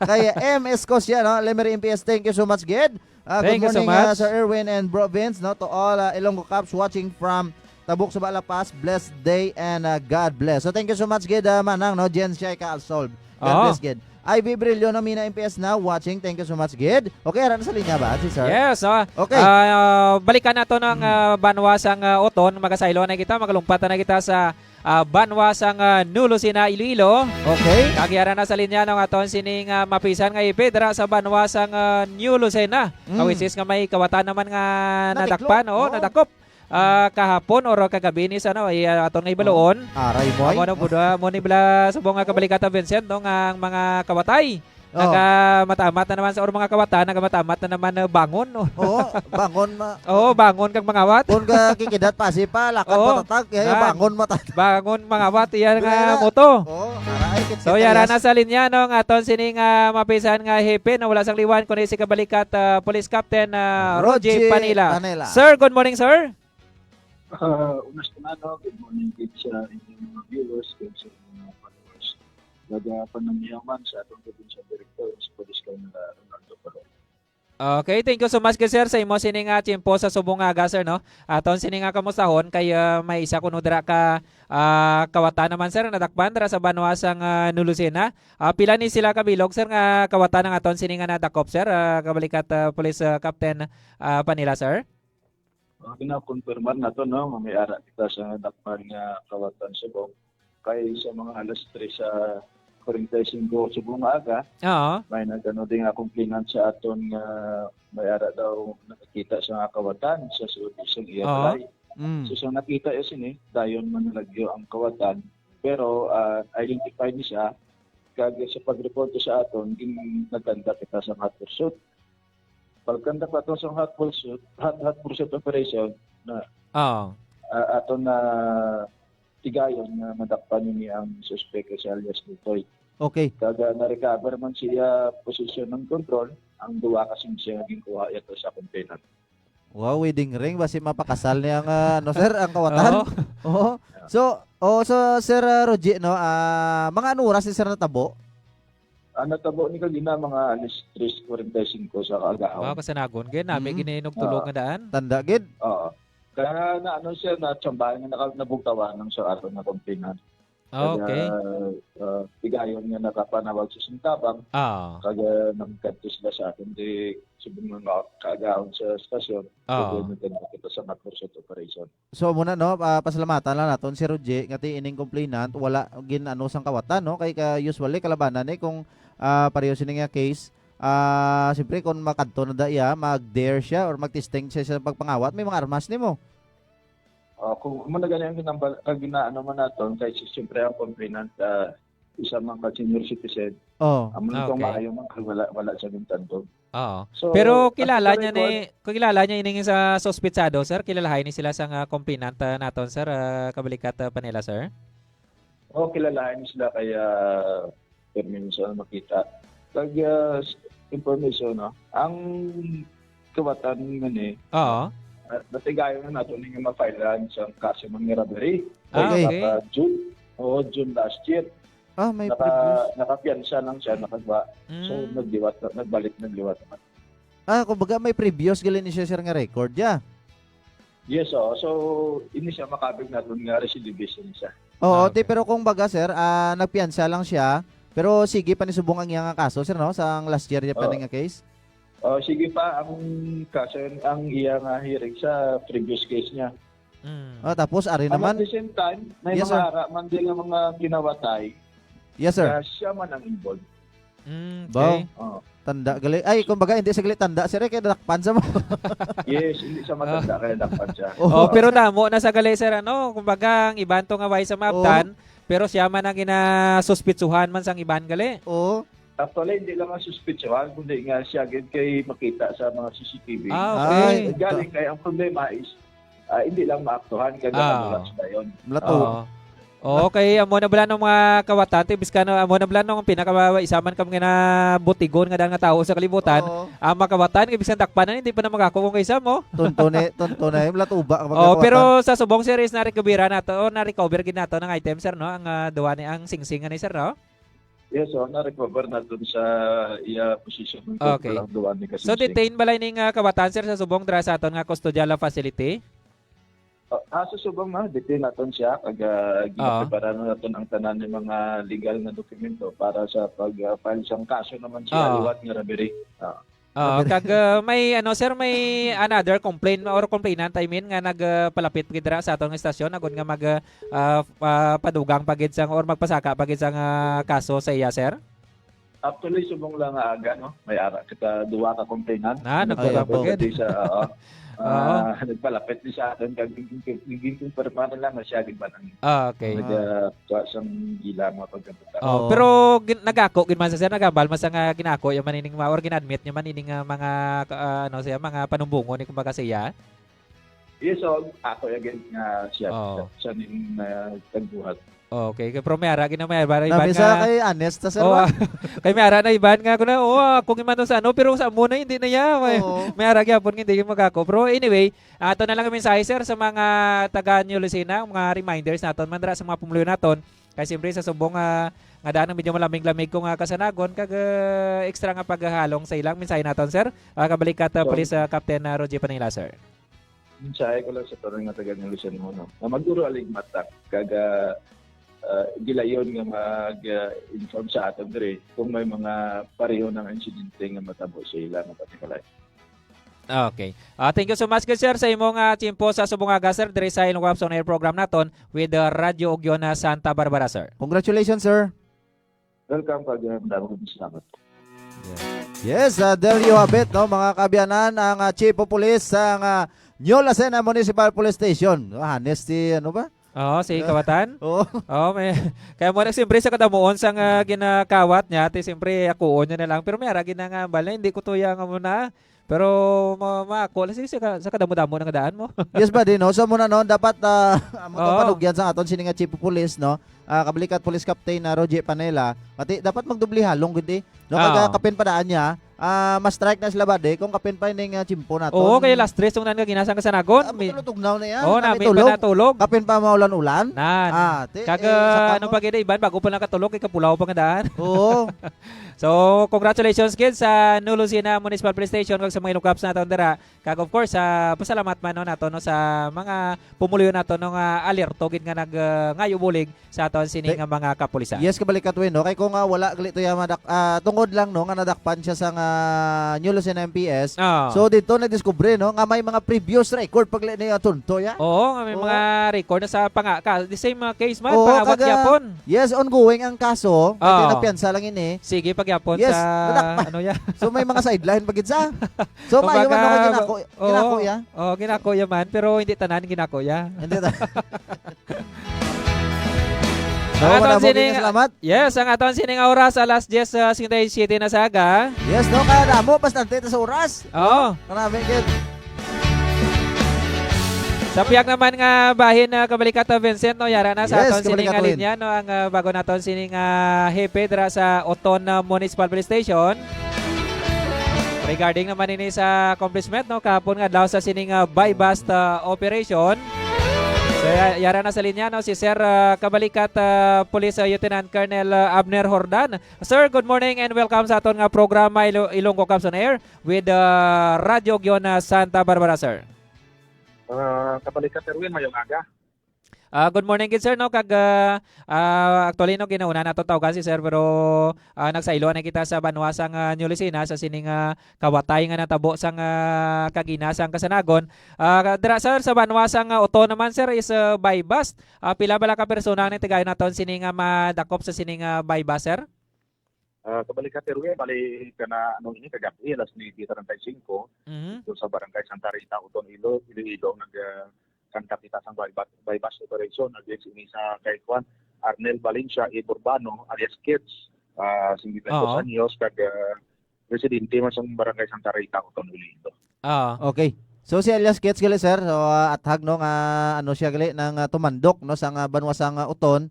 Kay MS Kosya no, Lemery MPS. Thank you so much gid. Good morning so Sir Erwin and Bro Vince no, to all Ilonggo Cups watching from Tabuk sa Balapas, blessed day and God bless. So thank you so much gid manang no, Jen Sheika Alsolv. God bless gid. Ivy Brillo no, Mina MPS now watching. Thank you so much gid. Okay, ara na sa linya ba si sir? Yes. Okay. Balikan nato ng Banwa sang Oton, magasaylo na kita, magalumpat na kita sa Banwa sang Nulusina Iloilo. Okay. Kagyara na sa linya ng aton sining mapisan nga ipedra sa Banwa sang Nulusina. Which is nga may kawatan naman nga nadakpan nadakop. Kahapon or kagabi ni sana ay aton nga ibaloon. Aray boy. Amo na buda mo ni bla subong nga kabalikata Vincent no nga mga kawatay. Nagamatamat na naman sa mga kawatan, nagamatamat na naman bangon. Bangon bangon kag mangawat. Kung ka kikidat pasi pa lakad matatag, bangon matatag. Bangon mangawat iyan nga moto. So yara na sa linya no nga aton sining mapisan nga hepe na wala sang liwan kundi si kabalikat Police Captain Roger Panila. Sir, good morning sir. Unas no, good morning din sa inyong mga viewers, din sa mga followers. Panamiyaman sa atong provincial director sa Police Colonel Ronaldo Palon. Okay, thank you so much sir sa imo sining chimpo sa subong aga sir no. Aton sining kamustahon kay may isa kuno dira ka kawatan naman sir nadakpan dira sa Banwa sang Nulusina. Pila ni sila kabilog sir nga kawatan ng aton sining nadakop sir kabalikat Police Captain Panila sir. Kinakonfirman na to no, may-ara kita sa dakpan nga kawatan subong kay sa mga alas 3 sa 45 subong aga. May nagano ding complainant sa aton nga may-ara daw nakakita sa kawatan sa sulod isang i-apply. So sa nakita ni dayon man nalagyo ang kawatan pero identify ni siya kag sa pagreporto sa aton nagkanda kita sa hot pursuit. Pagkanda pa to sa hot pursuit operation na aton na tigayon na madakpan ni ang suspect sa alias Lutoy. Okay. Kaga na-recover man siya posisyon ng control, ang duwa kasing siya naging kuha ito sa container. Wow, wedding ring basi mapakasal niya ang sir, ang kawatan. Oo. So Sir Roger no, mga ano oras ni sir natabo? Ang natabo ni kagina mga alis 3:45 sa kaagahon. Kasanagon gid nami gininog tulog nga daan. Tanda gid. Oo. Kaya na ano siya na tsambahan nga nabugtawan ng sa ato na container. Okay. Tigayon nga nakapanawag sa sintabang. Kaya nagkadto sila sa atin di subong mga kaagahon sa stasyon. Kaya nagkadto kita sa pursuit operation. So muna no, pasalamatan lang naton si Roger ngati ining complainant wala gin ano sang kawatan no kay ka usually kalabanan kung pareho sini nga case siyempre kung makadto na daya mag-dare siya or mag-testing siya sa pagpangawat may mga armas nimo. Kung managanyan ginaano man naton kay siyempre ang complainant isa man ka senior citizen. Amo nitong maayo man wala siya ng tantog. So, pero kilala niya ining sa sospetsado sir, kilalahay ni sila sa complainant naton sir, kabalikat panela sir. Kilalahin ni sila kaya permission makita. Kag information no. Ang kawatan ngani. Natigayon na nato nga ma-filean sa kaso ng robbery. Okay. June last year. May previous. Nakapiyansa lang siya nakagba. So nagbalik nagliwat naman. Kumbaga may previous gali ni siya sir nga record ya. Yes, so ini siya makabig naton nga recidivist siya. Pero kung baga sir, nagpiyansa lang siya, pero sige pa ni subong ang iyang kaso sir no sa last year ya pa nga case. Sige pa ang kaso ang iyang hearing sa previous case niya. Tapos ari naman. At the same time, may Yes, mga man din nga mga ginawatay. Yes sir. Siya man ang involved. Okay. Tanda gali. Ay, kumbaga hindi sa gali tanda sir kay dakpan sa mo. Yes, hindi siya matanda kaya dakpan siya. Pero namo na sa gali sir ano, kumbaga ang iban to nga way sa maptan, pero siya man ang ginasuspitsuhan man sang iban gali. Actually, hindi lang ang suspitsuhan, kundi nga siya agad kay makita sa mga CCTV. Okay. Galing kaya ang problema is hindi lang maaktuhan kaya namulat sa dayon. Okay, amo na bala ng mga kawatan, biska na amo na bala ng pinakaisaman kami nga na butigon nga daan nga tao sa kalibutan. Ang mga kawatan kay bisan dakpanan hindi pa na magako kung kaysa mo. Tuntone mlatuba ang mga pero sa subong series na recover nato o na recover gid nato ng item sir no, ang duwa ni ang singsing ni sir no. Yes, na-recover na dun sa iya position. Okay. So detain balay ning kawatan sir sa subong dra sa aton nga custodial facility. Sa subong detain naton siya kag ginaprepara na naton ang tanan ng mga legal na dokumento para sa pag-file siyang kaso naman siya liwat nga robbery. Kag may sir may another complaint or complainant nga nagpalapit gid dra sa aton nga istasyon agon nga padugang pagid sang or magpasaka pagid sang kaso sa iya sir. Actually subong lang aga no. May ara kita duwa ka complainant. Nagdugang pagid sa nagpalapit ni sa aton kag giging permanent lang na siya gid ba nang. Okay. Sang gila mo pagkapunta. Pero nagako gid man sa sir nagabal man sa nga ginako yung manining or ginadmit niya manining mga mga panumbungon ni kumbaga siya. Yes, ako again nga siya ning tagbuhat. Okay, pero may ara gina may iban nga kay honest ta sir. Kay may ara na iban nga ko na kung iman sa pero sa muna hindi na ya. May ara gyapon hindi magako. Pero anyway, ato na lang ang mensahe sir sa mga taga New Lucena, mga reminders naton man dra sa mga pumuluyo naton. Kay siyempre sa subong nga daan ng medyo malamig-lamig kung kasanagon kag extra nga paghalong sa ilang mensahe naton sir. Kabalik kat Police Captain Roger Panila sir. Mensahe ko lang sa torong nga taga New Lucena mo no. Magduro aligmat kag gilayon nga mag-inform sa aton dire kung may mga pareho ng insidente nga matabo sa ila nga particular. Okay. Thank you so much good sir sa imong tiempo sa subong aga sir dire sa Ilonggo on Air program naton with Radio Ogiona Santa Barbara sir. Congratulations sir. Welcome kag daghang salamat. Yes, there you have it no mga kabiyanan ang Chief of Police sa New Lucena Municipal Police Station. Hanes si ano ba? Oo, si Kawatan. Oo. Oo, may kaya mo na siyempre sa kadamuon sa nga ginakawat niya, ti siyempre akuon niya na lang. Pero may ara ginangambal na hindi ko tuya nga muna. Pero ako lang sa kadamo-damo ng daan mo. Yes ba din no? So muna no dapat mo Oo. panugyan sa aton sini nga Chief of Police no. Kabalikat Police Captain na Roger Panela. Pati dapat magdubli halong gid no Oo. kaga kapin padaan niya. Mas strike na sila ba de kung kapin pa ning chimpo naton. Oo, kaya last stress yung nga ginasang kasanagon. Tugnaw na yan. Oo, namin pa natulog. Kapin pa maulan-ulan. Nan. Kaga ano pa gid iban bago pa lang katulog kay kapulaw pa nga daan. Oo. So, congratulations kids sa New Lucena Municipal Police Station kag sa mga inukaps naton dira. Kag of course, pasalamat man no nato no sa mga pumuliw nato no nga alerto gid nga ngayo bulig sa aton sini nga mga kapulisan. Yes, kabalikat no kay kung wala gali to ya tungod lang no nga nadakpan siya sa nga New Lucena MPS. Oo. So dito nagdiskubre no nga may mga previous record pagli ni Tunto ya. Oo, nga may Oo. mga record na sa the same case man Oo, pangawat kaga- gyapon. Yes, ongoing ang kaso. Oo. Hindi napiansa lang ini. Sige pagyapon Yes, sa nadakpan. ano ya. So may mga sideline pagid sa. So mayo man ako ginako ya. Oo, ginakuya man pero hindi tanan ginakuya. Hindi ta. So, Ang aton maraming sining- salamat. Yes, ang aton sining oras alas 10:57 na saga. Yes, no kada mo bastante ta sa oras. Oo. Marami gid. Sa piyak naman nga bahin na kabalikat Vincent no yara na sa Yes, aton sining kabalikat, Win. linya no ang bago naton sining hepe dira sa Oton Municipal Police Station. Regarding naman ini sa accomplishment no kahapon nga daw sa sining buy bust operation. So yara na sa linya no si Sir kabalikat Police Lieutenant Colonel Abner Hordan. Sir, good morning and welcome sa aton nga programa Ilonggo Caps on Air with Radyo Gyon Santa Barbara, sir. Kabalikat Erwin, mayong aga. Good morning kid sir no kag actually no ginauna nato tawag si sir pero nagsailo na kita sa banwa sang New Lucena sa sining kawatay nga natabo sang kaginasang kasanagon. Dira sir sa banwa sang Oto naman sir is by bus. Pila bala ka persona ang tigayon naton sining madakop sa sining by bus sir? Kabalikat Erwin, bali ka na ini kagabi, alas 9:35, Mhm. doon sa barangay Santa Rita, Uton, Iloilo, nagkanta kita sa bypass operation, nag-ini sa kay Juan Arnel Valencia e Urbano, alias Kids, 52 Oo. anyos, kag residente man sa barangay Santa Rita, Uton, Iloilo. Okay. So si alias Kets gali sir, so athag no nga ano siya gali nang tumandok no sa nga banwa sa nga Uton.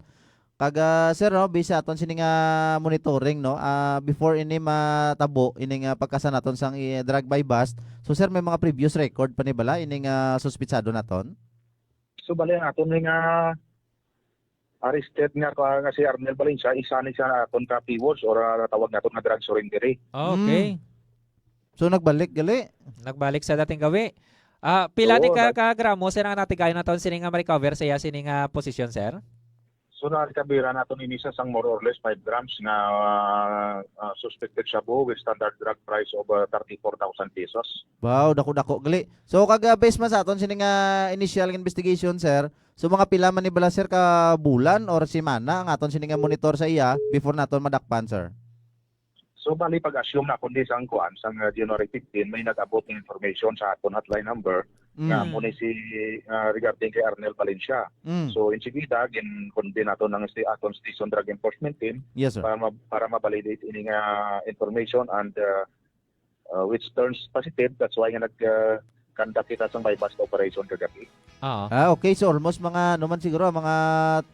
Kaga sir no bisa aton sini nga monitoring no before ini matabo ini nga pagkasa naton sang drug by bust. So sir may mga previous record pa ni bala ini nga suspitsado naton. So bali ang aton nga arrested nga si Arnel Valencia, isa ni siya aton ka PWOS or tawag naton nga drug surrendery. Okay. So nagbalik gali. Nagbalik sa dating gawi. Pila ni Oo, ka gramo sir ang natigayon naton sining ma-recover sa iya sining position sir? So nakabira naton ini sa sang more or less 5 grams nga suspected shabu with standard drug price of 34,000 pesos. Wow, dako-dako gali. So kaga base man sa aton sini nga initial investigation sir. So mga pila man ni bala sir ka bulan or semana ang aton sini nga monitor sa iya before naton madakpan sir. So bali pag-assume na kundi sang kuan sang January 15 may nag-abot ng information sa aton hotline number nga mo ni si regarding kay Arnel Valencia. So insigida gin kundi nato ng aton station drug enforcement team Yes sir. para ma-validate ini nga information and which turns positive. That's why nga nag-conduct kita sang bypass operation kagabi. Oo. Okay, so almost mga ano man siguro mga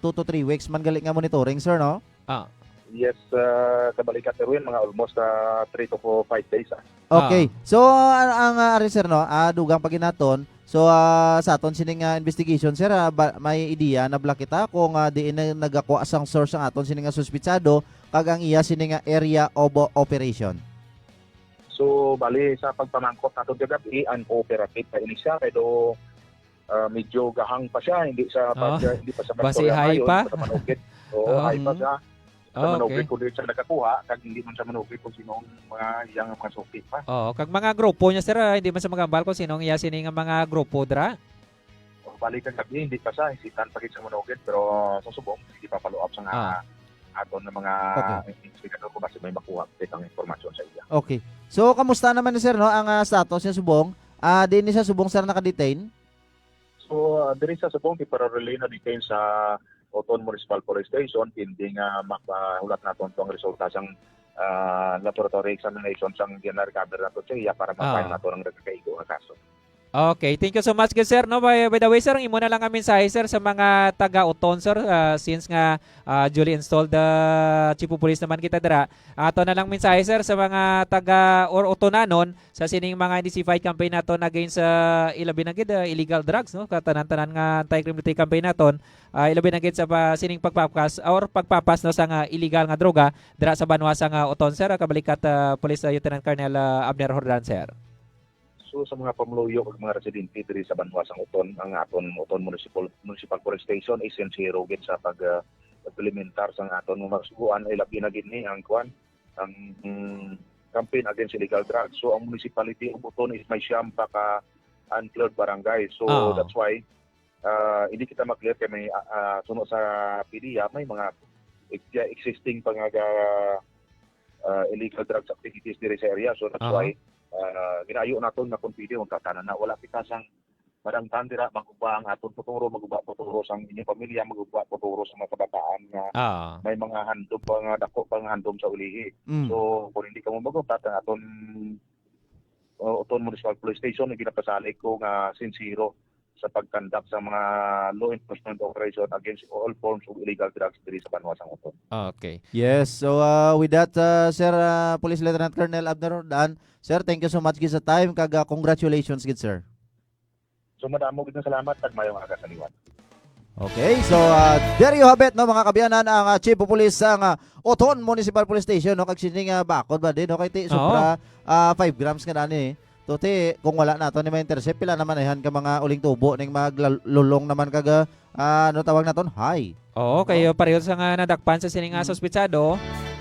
2 to 3 weeks man gali nga monitoring sir no. Yes, kabalikat Erwin, mga almost 3 to 5 days. Okay. So ang ari sir no, dugang paginaton. So sa aton sining investigation sir, may idea na black kita kung diin na nagakuha sang source ang aton sining suspitsado kag ang iya sining area of operation. So bali sa pagpamangkot nato kagabi uncooperative pa ini siya pero medyo gahang pa siya, hindi sa hindi pa sa Basi high pa? sa manugid. So high pa siya. Sa manugid Okay. kung di siya nakakuha, kag hindi man siya manugid kung sinong mga iyang mga suspect pa. Oo, kag mga grupo niya sir, hindi man sa magambal kung sinong iya sining mga grupo dra. O bali kagabi, hindi pa siya, isitan pa sa manugid pero susubong, hindi pa follow up sa nga aton ng mga investigador ko basta may makuha ang impormasyon sa iya. Okay. So kamusta naman ni sir no ang status niya subong? di ni sa subong sir naka-detain. So, diri sa subong temporarily na detain sa Oton Municipal Police Station pending mapahulat naton tong resulta sang laboratory examination sang gina-recover nato siya para ma-file nato ang nagkakaigo nga kaso. Okay, thank you so much good sir. No, by the way sir, imo na lang ang mensahe sir sa mga taga-Oton sir, since nga duly installed chief of police naman kita dira. Ato na lang mensahe sir sa mga taga-Otonanon sa sining mga indeciphered campaign naton against ilabi na gid illegal drugs, no? Katanan-tanan nga anti-criminality campaign naton, ilabi na gid sa sining pagpapas no sa nga illegal nga droga dira sa banwa sa nga Oton sir. Kabalikat Police Lieutenant Colonel Abner Hordan sir. So sa mga pamuluyo ug mga residente diri sa Banwas ang Oton, ang aton Oton Municipal Police Station is sincere gid sa pag-implementar sa aton mga suguan ay labi na gid ni ang campaign against illegal drugs. So ang municipality of Oton is may siyam pa ka uncleared barangay. So that's why hindi kita mag-clear kay may sunod sa PDEA may mga existing illegal drugs activities diri sa area. So that's why ginayo naton na confident ang tatanan na wala kita sang madangtan dira maguba ang aton futuro, maguba futuro sang inyong pamilya, maguba futuro sa mga kabataan nga may mga handom pa nga dako pang handom sa ulihi. So kung hindi ka mo magubat ang aton Oton Municipal Police Station, ginapasalig ko nga sincero sa pagkandak sa mga law enforcement operation against all forms of illegal drugs diri sa Banwas ang Oton. Okay. Yes, so with that Sir Police Lieutenant Colonel Abner Hordan, sir, thank you so much gid sa time kag congratulations gid sir. So madamo gid na salamat kag mayong aga sa liwat. Okay, so there you have it no mga kabiyanan ang Chief of Police sa Oton Municipal Police Station no kag sining bakod ba din no kay ti sobra 5 grams nga nani. Tuti kung wala nato ni ma-intercept pila naman ayhan ka mga uling tubo ning maglulong naman kag ano tawag naton high. Oo, kayo pareho sa nga nadakpan sa sining suspitsado.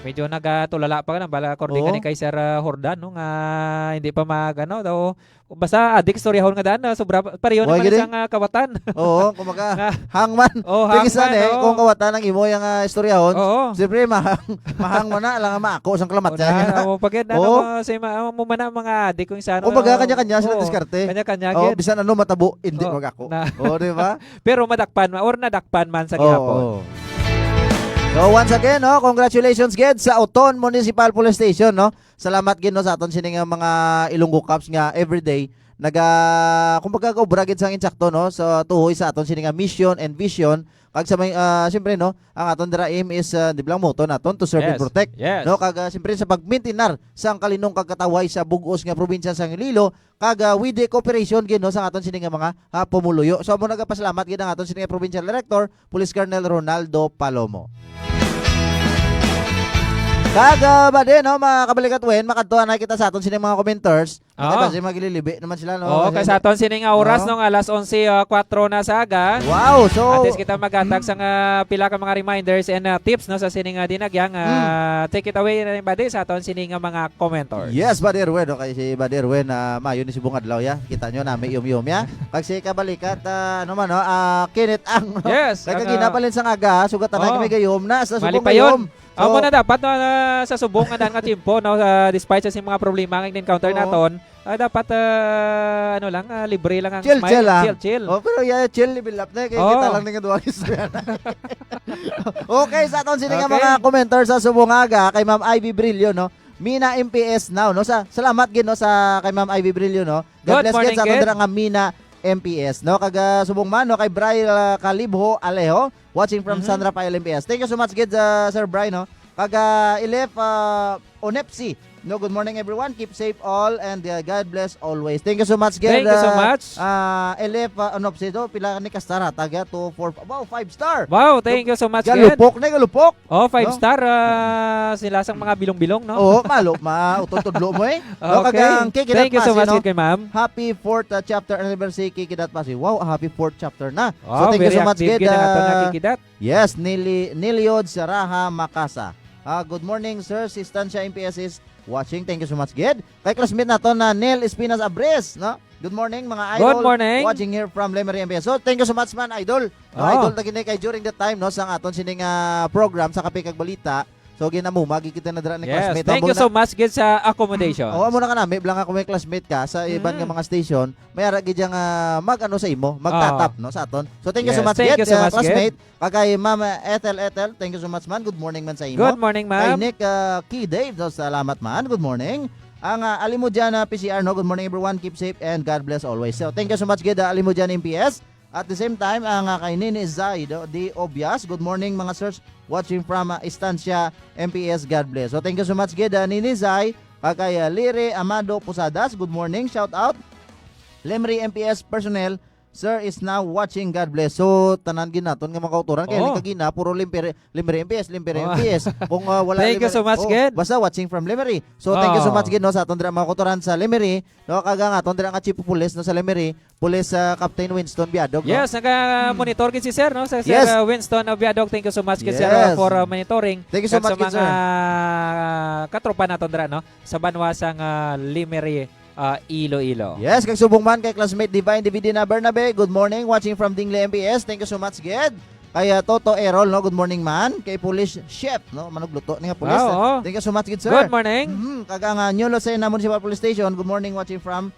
Medyo nagatulala pa ka na bala according ni kay Sir Hordan no nga hindi pa magano daw basta adik storyahon nga dan sobra pareho naman sang kawatan. Oo, kumaga hangman. Hangman. Kung kawatan ang imo yang istoryahon, siyempre mahang man na lang maako sang klamat niya. Oo, pagid say mo man mga adik kung sano. Kumbaga kanya-kanya sila diskarte. Kanya-kanya gid. Bisan ano matabo hindi magako. Di ba? Pero madakpan or nadakpan man sa gihapon. So once again, no, congratulations gid sa Oton Municipal Police Station, no. Salamat gid no sa aton sining mga Ilonggo Cops nga everyday kumbaga obra gid sang insakto no sa tuhoy sa aton sining mission and vision kag sa may siyempre no ang aton dira aim is di lang moto naton to serve and protect no kag siyempre sa pagmaintenar sang kalinong kagkataway sa bug-os nga probinsya sang Iloilo kag with the cooperation gid no sa aton sining mga pumuluyo. So amo nagapasalamat gid ang aton sining Provincial Director Police Colonel Ronaldo Palomo. Kag ba din no mga kabalikat wen makadtuan na kita sa aton sining mga commenters. Kasi maglilibi naman sila no. Oo, kasi aton sining oras nung alas 11:04 na sa aga. Wow, so at least kita magatag sa pila ka mga reminders and tips no sa sining dinagyang take it away na badi sa aton sining mga commenters. Yes, Badir Wen okay si Badir Wen mayo ni subong adlaw ya. Kita nyo nami yum ya. Kag si kabalikat ano man no Kenneth ang no. Yes. Kag ginapalin sang aga sugatan na kami gayom na sa subong gayom. So, na dapat no, sa subong nga nga timpo no despite sa mga problema nga encounter naton dapat ano lang libre lang ang chill. Oh, pero chill level up na kay kita lang ning duwa istorya. Okay, sa aton sini nga mga commenters sa subong aga kay Ma'am Ivy Brillo no. Mina MPS now no sa salamat gid no sa kay Ma'am Ivy Brillo no. God bless gid sa aton dira nga Mina MPS no kag subong man no kay Bryl Calibho Alejo watching from San Rafael MPS. Thank you so much gid Sir Bry no. Kag Ilef Onepsi. No, good morning everyone. Keep safe all and God bless always. Thank you so much gid. Thank you so much. Ilef Onepsi do pila ni kastar taga 2 4 wow 5 star. Wow, thank you so much gid. Galupok. Oh, 5 star sila sang mga bilong-bilong no. Oo, utod-tudlo mo eh. No, okay. Thank you so much kay ma'am. Happy 4th chapter anniversary Kikidat Pasi. Wow, happy 4th chapter na. So thank you so much gid. Kikidat. Yes, Niliod Saraha Makasa. Good morning sir, si Stancia MPS is watching. Thank you so much gid. Kay classmate nato na Nel Espinas Abres, no? Good morning mga idol. Good morning. Watching here from Lemery MPS. So thank you so much man idol. Idol ta kini kay during that time no sang aton sining program sa Kape kag Balita. So ginamuma kita na dra ni Yes, classmate. thank you so much gid sa accommodation. Oo, amo na ka nami, bilang ako may classmate ka sa iban nga mga station, may ara gid yang mag-ano sa imo, magtatap no sa aton. So thank you so Yes, much thank gid, you so much, classmate. Kagay Ma'am Ethel, thank you so much man. Good morning man sa imo. Good morning, Kay ma'am. Nick Key Dave, so, salamat man. Good morning. Ang Alimujan PCR no, good morning everyone. Keep safe and God bless always. So thank you so much gid Alimujan MPS. At the same time, ang kay Nini Zay di Obias, good morning mga sirs watching from Estancia MPS, God bless. So thank you so much gid Nini Zay. Kay Lire Amado Pusadas, good morning, shout out. Lemri MPS personnel, sir is now watching, God bless. So tanan ginaton nga mga kautoran kay Oh. kagina puro Lemri MPS. Oh. Kung wala Thank you so much, Ged. basta watching from Lemery. So thank you so Oh. much gid no sa aton dira mga kautoran sa Lemery, no kaga nga aton dira nga chief of police no sa Lemery, Police Captain Winston Biadog. No? Yes, naka-monitor gid si Sir no sa Sir Yes. Winston Biadog. Thank you so much gid Sir Yes. for monitoring. Thank you so Kag much, sa gid, mga sir. katropa naton dira no sa banwasang Limery, Iloilo. Yes, kay subong man kay classmate Divine DVD na Bernabe. Good morning, watching from Dingle MPS. Thank you so much, Ged. Kay Toto Errol, no, good morning man. Kay Police Chef, no, manugluto ni nga police. Oo. Thank you so much, Ged, sir. Good morning. Kaga nga New Lucena Municipal Police Station. Good morning, watching from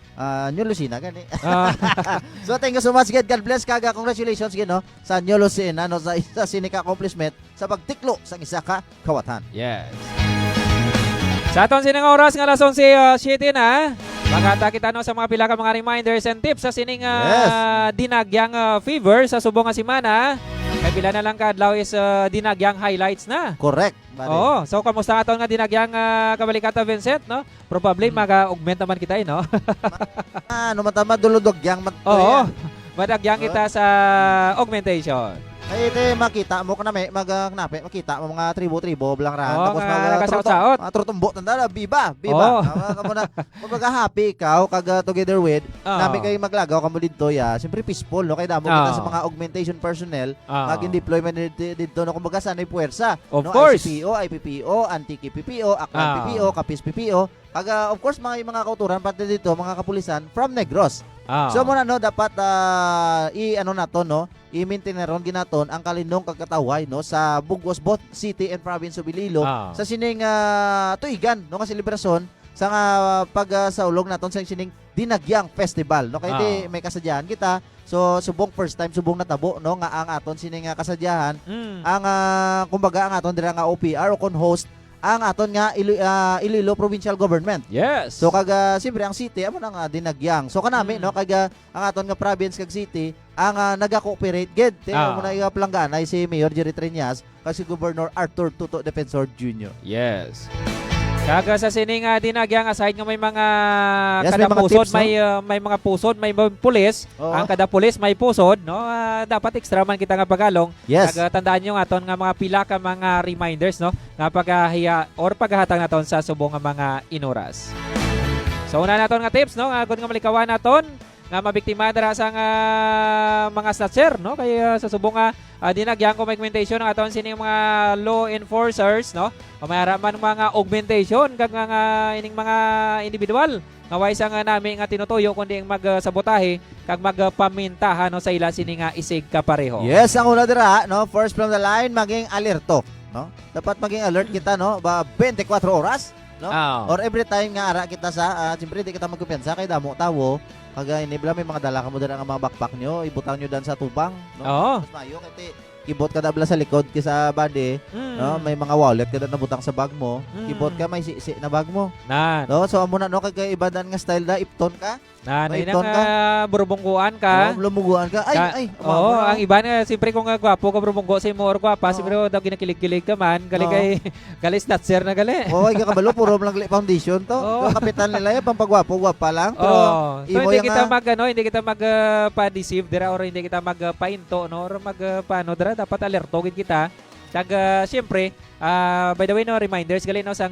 New Lucena gani. Ah, So thank you so much, Ged. God bless kaga. Congratulations gid no sa New Lucena no sa isa sinika accomplishment sa pagtiklo sa isa ka kawatan. yes. Sa aton sining oras nga alas 11:07 na. Magata kita no sa mga pila ka mga reminders and tips sa sining dinagyang fever sa subong nga semana. Kay pila na lang kadlaw is dinagyang highlights na. Correct. Buddy. Oo. So, kamusta aton nga dinagyang kabalikata Vincent, no? Probably mag-augment naman kita, no? Ano matama duludog yang Oo. Madagyang kita sa augmentation. Ay, ite makita mo kana may magnape, makita mo mga tribo-tribo blang ran Oo, tapos nga nakasaot-saot. mga trutumbo tanda biba. Oo. Kamo na happy ikaw kag together with Oo. nabi kay maglagaw kamo didto ya. Siyempre peaceful no kay damo kita Oo. sa mga augmentation personnel Oo. maging deployment didto no kumbaga sanay puwersa. Of no, course. ICPO, IPPO, Anti-PPO, Aklan Oo. PPO, Kapis PPO. Kag of course mga kauturan pati dito mga kapulisan from Negros. Ah. So muna no dapat i-ano nato no i-maintain na ron ginaton ang kalindong kagkataway no sa Bugos both city and province of Iloilo Ah. sa sining tuigan no nga selebrasyon sa pagsaulog naton sa sining Dinagyang Festival no kay di may kasadyahan kita. So subong first time subong natabo no nga ang aton sining kasadyahan ang kumbaga ang aton dira nga OPR o kon host ang aton nga Iloilo Provincial Government. Yes. So kag siyempre ang city amo nang dinagyang. So kanami no kag ang aton nga province kag city ang naga-cooperate gid. Mo na planggana si Mayor Jerry Triñas kag si Governor Arthur Tuto Defensor Jr. Yes. Kaga sa sining dinagyang aside nga may mga Yes, kada may mga pusod tips, no? may mga pusod, may pulis. Oo. Ang kada pulis may pusod, no? Dapat extra man kita nga pagalong. Yes. Kag tandaan nyo nga aton nga mga pila ka mga reminders, no? Nga paghahiya or paghatag naton sa subong nga mga inuras. So una naton nga tips, no? Kung nga malikawan naton nga mabiktima dara sa nga mga snatcher, no? Kay sa subong nga dinagyang ko augmentation ng aton sining mga law enforcers, no? O mayara man mga augmentation kag nga ining mga individual nga waysa nga nami nga tinutuyo kundi ang magsabotahe kag magpamintahan no sa ila sini nga isig kapareho. Yes, ang una dira no first from the line maging alerto no. Dapat maging alert kita no ba 24 oras no? Ah. Or every time nga ara kita sa siyempre di kita magkumpiyansa kay damo tawo kag inibla may mga dala ka mo dira nga mga backpack nyo ibutang nyo dan sa tubang no. Oo. Mas mayo kay kibot ka dabla sa likod kisa body no may mga wallet kada nabutang sa bag mo kibot ka may sisi na bag mo Nan. no so amo na no kay ibadan nga style da ipton ka Nan May inang ton ka? burubungguan ka. lumuguan ka ay Oo, ang iba na siyempre kung gwapo ka burubunggo sa imo or gwapa, Oo. siyempre daw ginakilig-kilig ka man, gali Oo. kay gali snatcher na gali. Oy, kabalo puro lang foundation to. Oo. Yung kapitan nila yan pampagwapo gwapa lang pero Oh, so imo hindi yung kita hindi kita magpa-deceive dira or hindi kita magpainto no or magpaano dira dapat alerto gid kita. Kag syempre, by the way no reminders gali no sa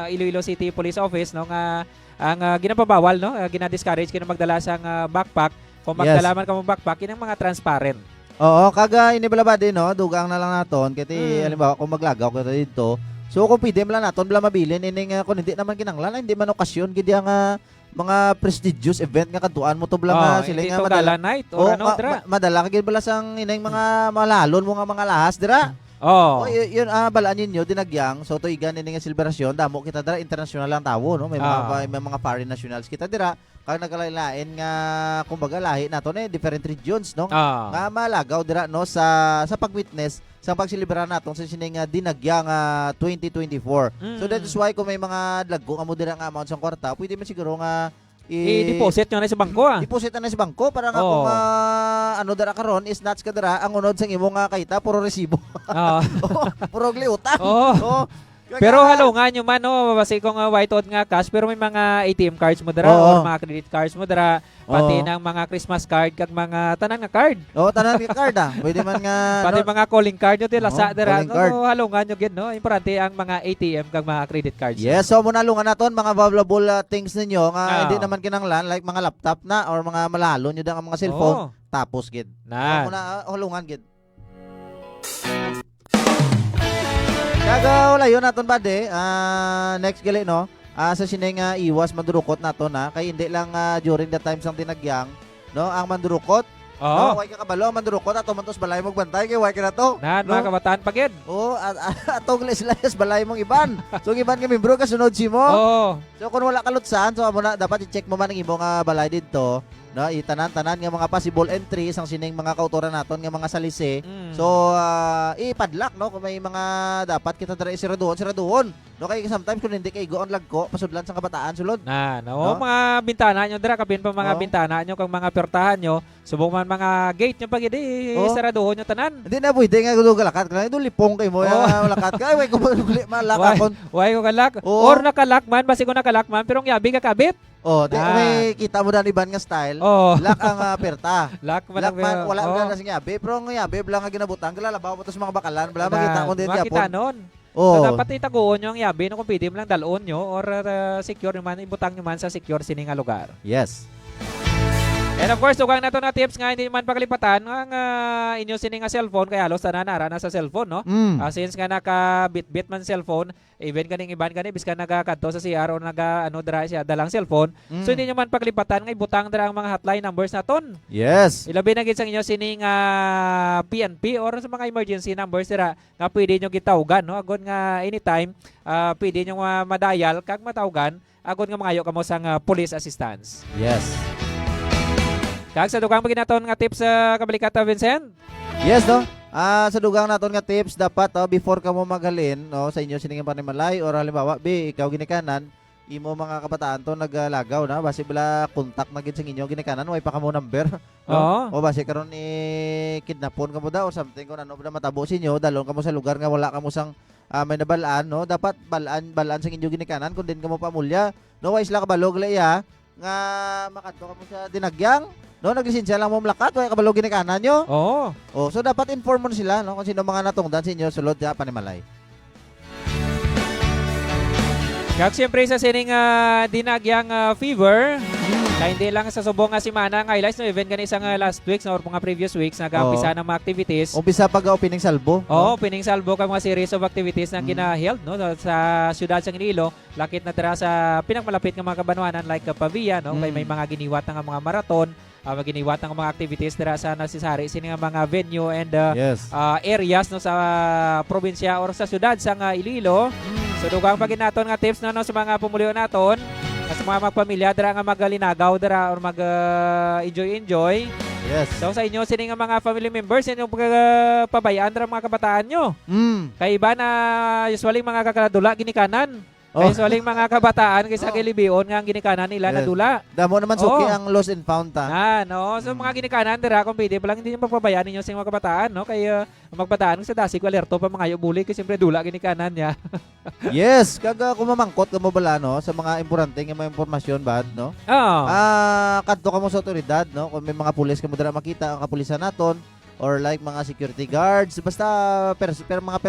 Iloilo City Police Office no nga ang ginapabawal no, gina-discourage kina magdala sang backpack. Kung Yes. magdala man ka mo backpack, inang mga transparent. Oo, kaga inibala din no, dugang na lang naton kiti halimbawa kung maglagaw ka dito. So kung pwede man naton bala mabilin ining kung hindi naman kinanglan hindi man okasyon gid ang mga prestigious event nga kadtuan mo to bala nga sila nga madala night or ano dira. madala ka gid bala sang inang mga malalon mo nga mga lahas dira. Oh. Yun balaan ninyo dinagyang so tuigan ini nga selebrasyon damo kita dira international lang tawo no may mga foreign nationals kita dira kag nagkalain nga kumbaga lahi nato na different regions no nga malagaw dira no sa pag-witness sa pagselebrar naton sa sining dinagyang 2024. So that is why kung may mga dagko nga mo dira nga amount sa kwarta pwede man siguro nga i-deposit nyo na sa bangko Deposit na sa bangko para nga kung ano dara karon is nuts ka dara ang unod sang imong kita puro resibo. Puro gliutan. Pero halungan nyo man basi kung white out nga cash pero may mga ATM cards mo dara or mga credit cards mo dara pati ng mga Christmas card kag mga tanan nga card. Tanan nga card Pwede man nga pati mga calling card nyo tila sa dara. Halungan nyo gid no. Importante ang mga ATM kag mga credit cards. Yes, so muna lungan naton mga valuable things ninyo nga hindi naman kinanglan like mga laptop na or mga malalo nyo ang mga cellphone tapos gid. So muna hulungan gid. Kaga wala yun naton bade. Next gali no. Sa sining iwas mandurukot naton kay hindi lang during the time sang tinagyang no ang mandurukot. No, way ka kabalo mandurukot ato man tos balay mong bantay kay way ka na to. Mga kabataan pa gid. Atong leslayas balay mong iban. So ang iban nga membro kasunod si mo. So kung wala kalutsan so amo na dapat i-check mo man ang imong balay didto. No, itanan-tanan nga mga possible entries ang sining mga kautoran naton nga mga salisi. So ipadlak no kung may mga dapat kita dira siraduhon. No kay sometimes kung hindi kay go on lagko pasudlan sa kabataan sulod. Mga bintana nyo dira kapin pa mga bintana nyo kang mga pertahan nyo subong man mga gate nyo pag hindi siraduhon nyo tanan. Hindi na pwede nga galakat ka ito lipong kay mo lakat ka way ko malakakon. Way ko kalak or nakalak man basi ko nakalak man pero yabi ka kabit. May kita mo dan iban nga style. Lock ang perta. Lock man wala na sing yabe, pero ang yabe blang nga ginabutan kalalabaw mo sa mga bakalan, bala makita ko din yapon. Makita noon. So dapat itaguon nyo ang yabe no kung pwede mo lang dalon nyo or secure naman ibutang nyo man sa secure sining nga lugar. Yes. And of course, tugang na ito na tips nga hindi man paglipatan ang inyo sining nga cellphone kaya halos tananara na sa cellphone no. Since nga naka-bit man cellphone, even kaning iban kani biska nagakadto sa CR o dra siya dalang cellphone. So hindi nyo man paglipatan nga ibutang dra ang mga hotline numbers naton. Yes. Ilabi na gid sa inyo sining PNP or sa mga emergency numbers dira nga pwede nyo gitawgan no. Agon nga anytime pwede nyo madayal kag matawgan agon nga mangayo kamo sang police assistance. Yes. Kag sa dugang paginaton nga tips sa kabalikata Vincent? Yes no. Sa dugang naton nga tips dapat before ka mo maghalin no sa inyo sining panimalay or halimbawa ikaw ginikanan imo mga kabataan to naglagaw na base bala contact na gid sa inyo ginikanan way pa kamo number no? O base karon ni kidnapon kamo da or something kung ano na matabo sinyo dalon kamo sa lugar nga wala kamo sang may nabalaan no dapat balaan sa inyo ginikanan kung din kamo pamulya no way sila kabalog laya nga makadto kamo sa dinagyang no naglisensya lang mo mlakat way kabalo ginikanan nyo. So dapat inform mo sila no kung sino mga natungdan sa inyo sulod ya panimalay. Kag siyempre sa sining dinagyang fever kaya hindi lang sa subong nga simana ang highlights no even gani isang last weeks or mga previous weeks nag-umpisa ng mga activities. Umpisa pag-opening salbo. Opening salbo kag mga series of activities na gina-held no sa siyudad sa Iloilo. Lakit na tira sa pinakmalapit nga mga kabanwanan like Pavia no may mga giniwat nga mga marathon. Maginiwat ng mga activities dira sa nasisari sini nga mga venue and areas no sa probinsya or sa syudad sa Iloilo. So dugang paginaton nga tips no sa mga pumulio naton sa mga magpamilya dira nga magalinagaw dira or mag enjoy. Yes. So sa inyo sini nga mga family members inyong pabayaan dira mga kabataan nyo. Kay iba na usually mga kakaladula ginikanan. Kaya usually mga kabataan kaysa kilibion nga ang ginikanan nila na dula. Damo naman suki ang lost and found ta. No. So mga ginikanan dira kung pwede pa lang hindi nyo papabayaan ninyo sa mga kabataan no kay magbataan sa dasig alerto pa mga buli kasi siyempre dula ginikanan niya. Yes, kaga kumamangkot ka mo bala no sa mga importante nga mga impormasyon bad no. Kadto ka mo sa otoridad no kung may mga pulis ka mo dira makita ang kapulisan naton or like mga security guards basta mga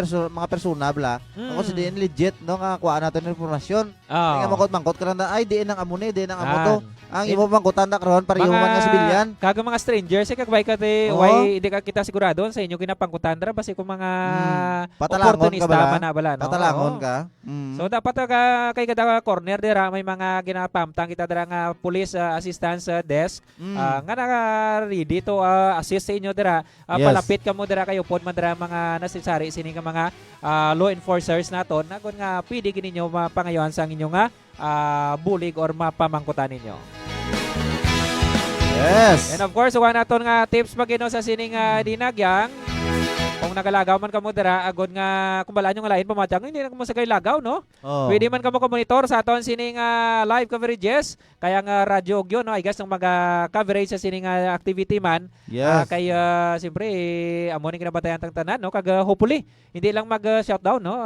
persona bla ako si din legit no nga kuha natin ng impormasyon nga mangkot ka na ay diin ang amo ni diin ang amo to ang imo mangkutan na karon pareho man nga sibilyan. Kaga mga strangers kag ka te Oo. why hindi ka kita sigurado sa inyo kinapangkutan dra basi kung mga Patalangon ka opportunista bala? man na bala no. Patalangon Oo. ka. So dapat ka kay kada corner dira may mga ginapamtang kita dira nga police assistance desk nga naka-ready to assist sa inyo dira. Yes. Palapit ka mo dira kayo pod man dira mga nasisari sini nga mga law enforcers naton na kun nga pwede gininyo mapangayohan sa inyo nga bulig or mapamangkutan ninyo. Yes. And of course, one naton nga tips magino sa sining dinagyang. Kung nagalagaw man kamo dira agod nga kung bala nyo nga lain pamatang hindi na kamo sa kay lagaw no. Oh. Pwede man kamo monitor sa aton sining live coverages kaya nga radyo ogyo no I guess ng mga coverage sa sining activity man. Yes. Kay siyempre amo ni kinabatayan tang tanan no kag hopefully hindi lang mag shutdown no.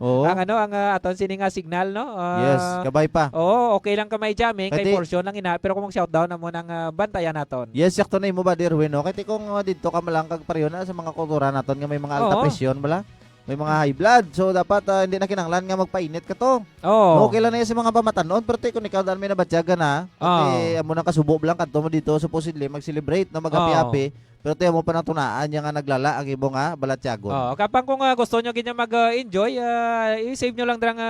Oo. Ang aton sining signal no. Yes, kabay pa. Oo, okay lang ka may jamming kay Pwede. portion lang ina pero kung mag-shutdown na mo ng bantayan naton. Yes, sakto na imo ba Derwin no? Kay kung dito ka malang kag pareho na sa mga kultura naton nga may mga alta Oo. presyon bala. May mga high blood. So dapat hindi na kinahanglan nga magpainit ka to. Oo. Okay lang na yan sa mga pamatanon pero kung ikaw daan may nabatyaga na, kasi amo nang kasubo lang kadto mo dito supposedly mag-celebrate na mag-happy-happy. Pero tayo mo pa nang tunaan yung nga naglala ang ibo nga balatyagon. Oh, kapag kung gusto nyo ganyan mag-enjoy, i-save nyo lang drang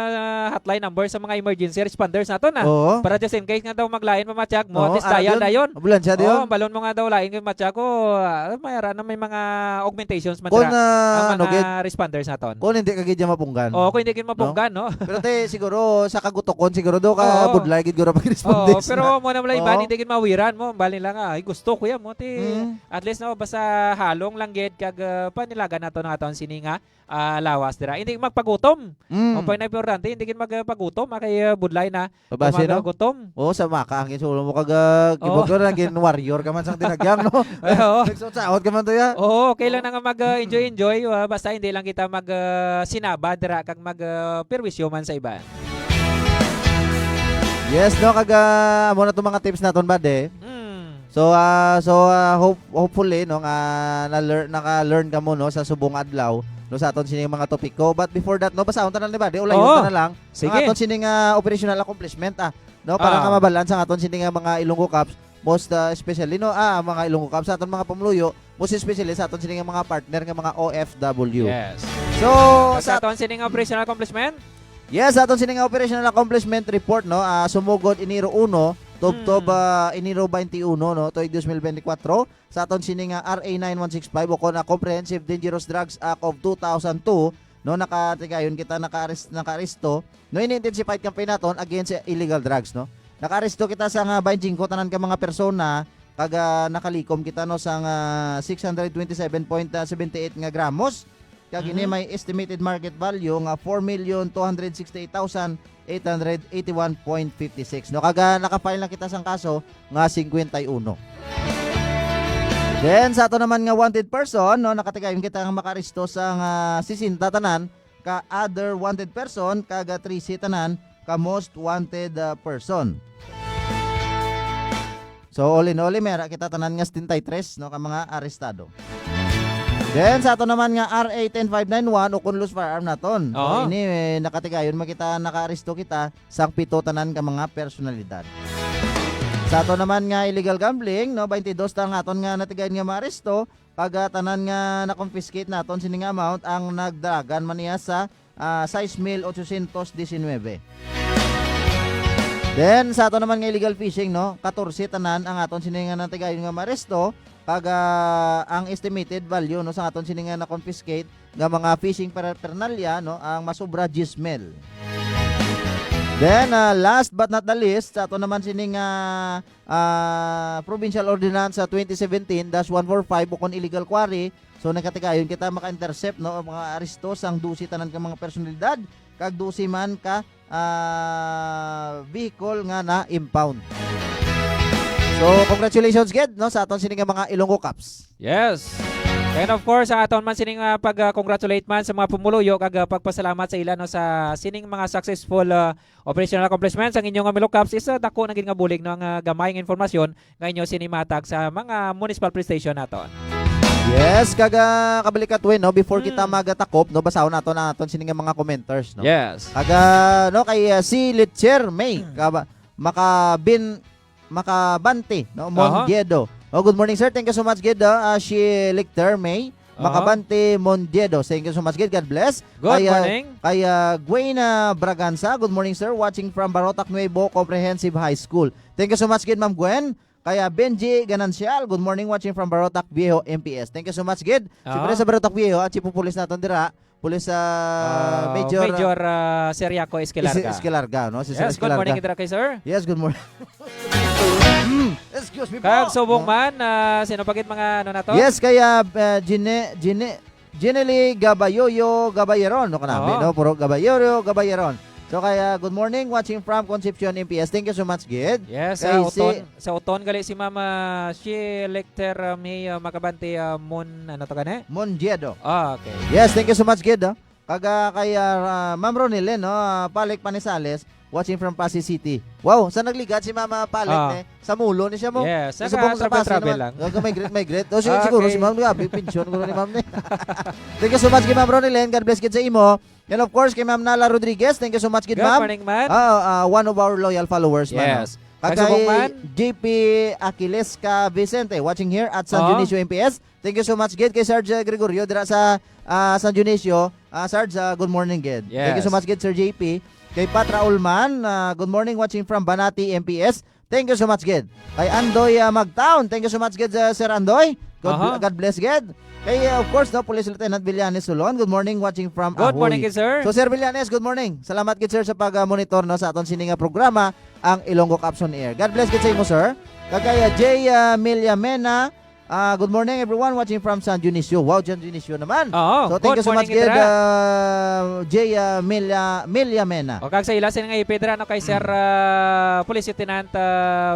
hotline number sa mga emergency responders nato na. Oo. Para just in case nga daw maglain mamatiyag mo, Oo, at least dial na yun. Ambulansya Oh, diyon. balon mo nga daw lain kay mamatiyag ko, mayara na may mga augmentations man Kung dira ang ano mga gid, responders naton. kung hindi ka gid mapunggan. Oh, kung hindi kin mapunggan, no? Pero te siguro sa kagutokon siguro do ka Oo. budlay gid guro pag Oh, respondents. pero mo na malay ba Oo. hindi kin mawiran mo, bali lang ay gusto ko ya mo ti. Mm. At least no basta halong lang gid kag panilaga nato na aton sininga lawas dira. Hindi magpagutom. Mm. Ang na importante hindi kin magpagutom kay budlay na. Babase no? Gutom. Oo, sa maka ang sulo mo kag kibog Oo. na gin warrior ka man sang tinagyang no. Oo. Nagsusaot ka man to ya. Oo, okay lang na nga mag-enjoy basta hindi lang kita mag sinaba dira kag mag perwisyo man sa iba. Yes no kag amo na to mga tips naton bade. So hopefully no nga naka-learn ka mo no sa subong adlaw no sa aton sining mga topiko. But before that no basahon tanan ni ba? Ulayon Oo. ta na lang. Sige. Ang aton sining operational accomplishment no para nga mabalance ang aton sining mga Ilonggo Cups most especially no mga Ilonggo Cups sa aton mga pamuluyo most especially sa aton sining mga partner nga mga OFW. Yes. So Sa aton sining operational accomplishment? yes, sa aton sining operational accomplishment report no sumugod Enero 1 Tubtob Enero 21 no tuig 2024 sa aton sining RA 9165 o kon Comprehensive Dangerous Drugs Act of 2002 no nakatigayon kita naka-aresto no in-intensify campaign naton against illegal drugs no naka-aresto kita sa 25 tanan ka mga persona kag nakalikom kita no sa 627.78 nga gramos kag ini may estimated market value nga 4,268,881.56 no kaga nakafile na kita sang kaso nga 51. Then sa ato naman nga wanted person no nakatigayon kita nga makaresto sa 60 tanan ka other wanted person kaga 3 tanan ka most wanted person. So all in all mera kita tanan nga 73 no ka mga arestado. Then sa ato naman nga RA 10591 o kunlos firearm naton. Oo. So, ini nakatigayon makita naka-aresto kita sang 7 tanan ka mga personalidad. Sa ato naman nga illegal gambling no 22 tang aton nga natigayon nga maaresto kag tanan nga na-confiscate naton sining amount ang nagdagan man niya sa 6,819. Then sa ato naman nga illegal fishing no 14 tanan ang aton sining nga natigayon nga maaresto kag ang estimated value no sa aton sining nga na-confiscate nga mga fishing paraphernalia no ang masobra 10,000. Then last but not the least sa aton naman sining Provincial Ordinance 2017-145 o kon illegal quarry. So nakatigayon kita maka-intercept no mga aresto sang 12 tanan ka mga personalidad kag 12 man ka vehicle nga na-impound. So, congratulations Ged no sa aton sining mga Ilonggo Cups. Yes. And of course, ang aton man sining pag-congratulate man sa mga pumuluyo kag pagpasalamat sa ila no sa sining mga successful operational accomplishments ang inyong Ilonggo Cups is dako na gid nga bulig no ang gamayng informasyon nga inyo sinimatag sa mga municipal police station naton. Yes, kaga kabalikat no before kita magatakop no basahon naton ang aton sining mga commenters no. Yes. Kaga no kay si Litcher May maka bin Makabante, no? Mondiedo. Oh, good morning sir. Thank you so much gid. She Licter May Makabante Mondiedo. Thank you so much gid. God bless. Good morning. Kay Gwen Braganza. Good morning sir. Watching from Barotac Nuevo Comprehensive High School. Thank you so much gid Ma'am Gwen. Kaya Benji Ganancial, good morning watching from Barotac Viejo MPS. Thank you so much, Gid. Siyempre sa Barotac Viejo, at si pulis natin dira, pulis Major Seriaco Esquilarga. Esquilarga, no? Si Yes, good morning dira kay sir. Yes, good morning. Excuse me po. Kag subong man, sino pagit mga ano na to? Yes, kaya Ginely Gabayeron, no kanabi, no? Puro Gabayeron. So kaya good morning watching from Concepcion MPS. Thank you so much, Gid. Yes, sa uton gali si Mama she Lecter may Makabante ano to kane? Mondiedo. Okay. Yes, thank you so much, Gid. Kaga kaya Ma'am Ronilyn, no? Palik Panisales watching from Pasig City. Wow, saan nagligat si Mama Palik sa mulo ni siya mo? Yes, travel lang. Migrate. O siguro si Ma'am gabi pension ko ni Ma'am ni. Thank you so much kay Ma'am Ronilyn. God bless kid sa imo. And of course, kay Ma'am Nala Rodriguez, thank you so much, Ma'am. Good morning, man. One of our loyal followers, yes. Kay JP Aquiles Vicente, watching here at San Dionisio MPS. Thank you so much, Gid. Kay Sarge Gregorio, dira sa San Dionisio. Sarge, good morning, Gid. Yes. Thank you so much, Gid, Sir JP. Kay Patra Ulman, good morning, watching from Banati MPS. Thank you so much, Gid. Kay Andoy Magtown, thank you so much, Gid, Sir Andoy. God bless, Gid. Kay, of course, no, Police Lieutenant Villanes Sulon. Good morning, watching from Ahoy. Good morning, sir. So, Sir Villanes, good morning. Salamat, sir, sa pag-monitor no, sa aton sininga programa, ang Ilonggo Caps on Air. God bless, sa imo, sir. Kagaya Jay Milyamena, good morning, everyone, watching from San Dionisio. Wow, San Dionisio naman. So, thank you so much, Jay Milyamena. O, kag sa ilasin nga ipedra no, kay Sir Police Lieutenant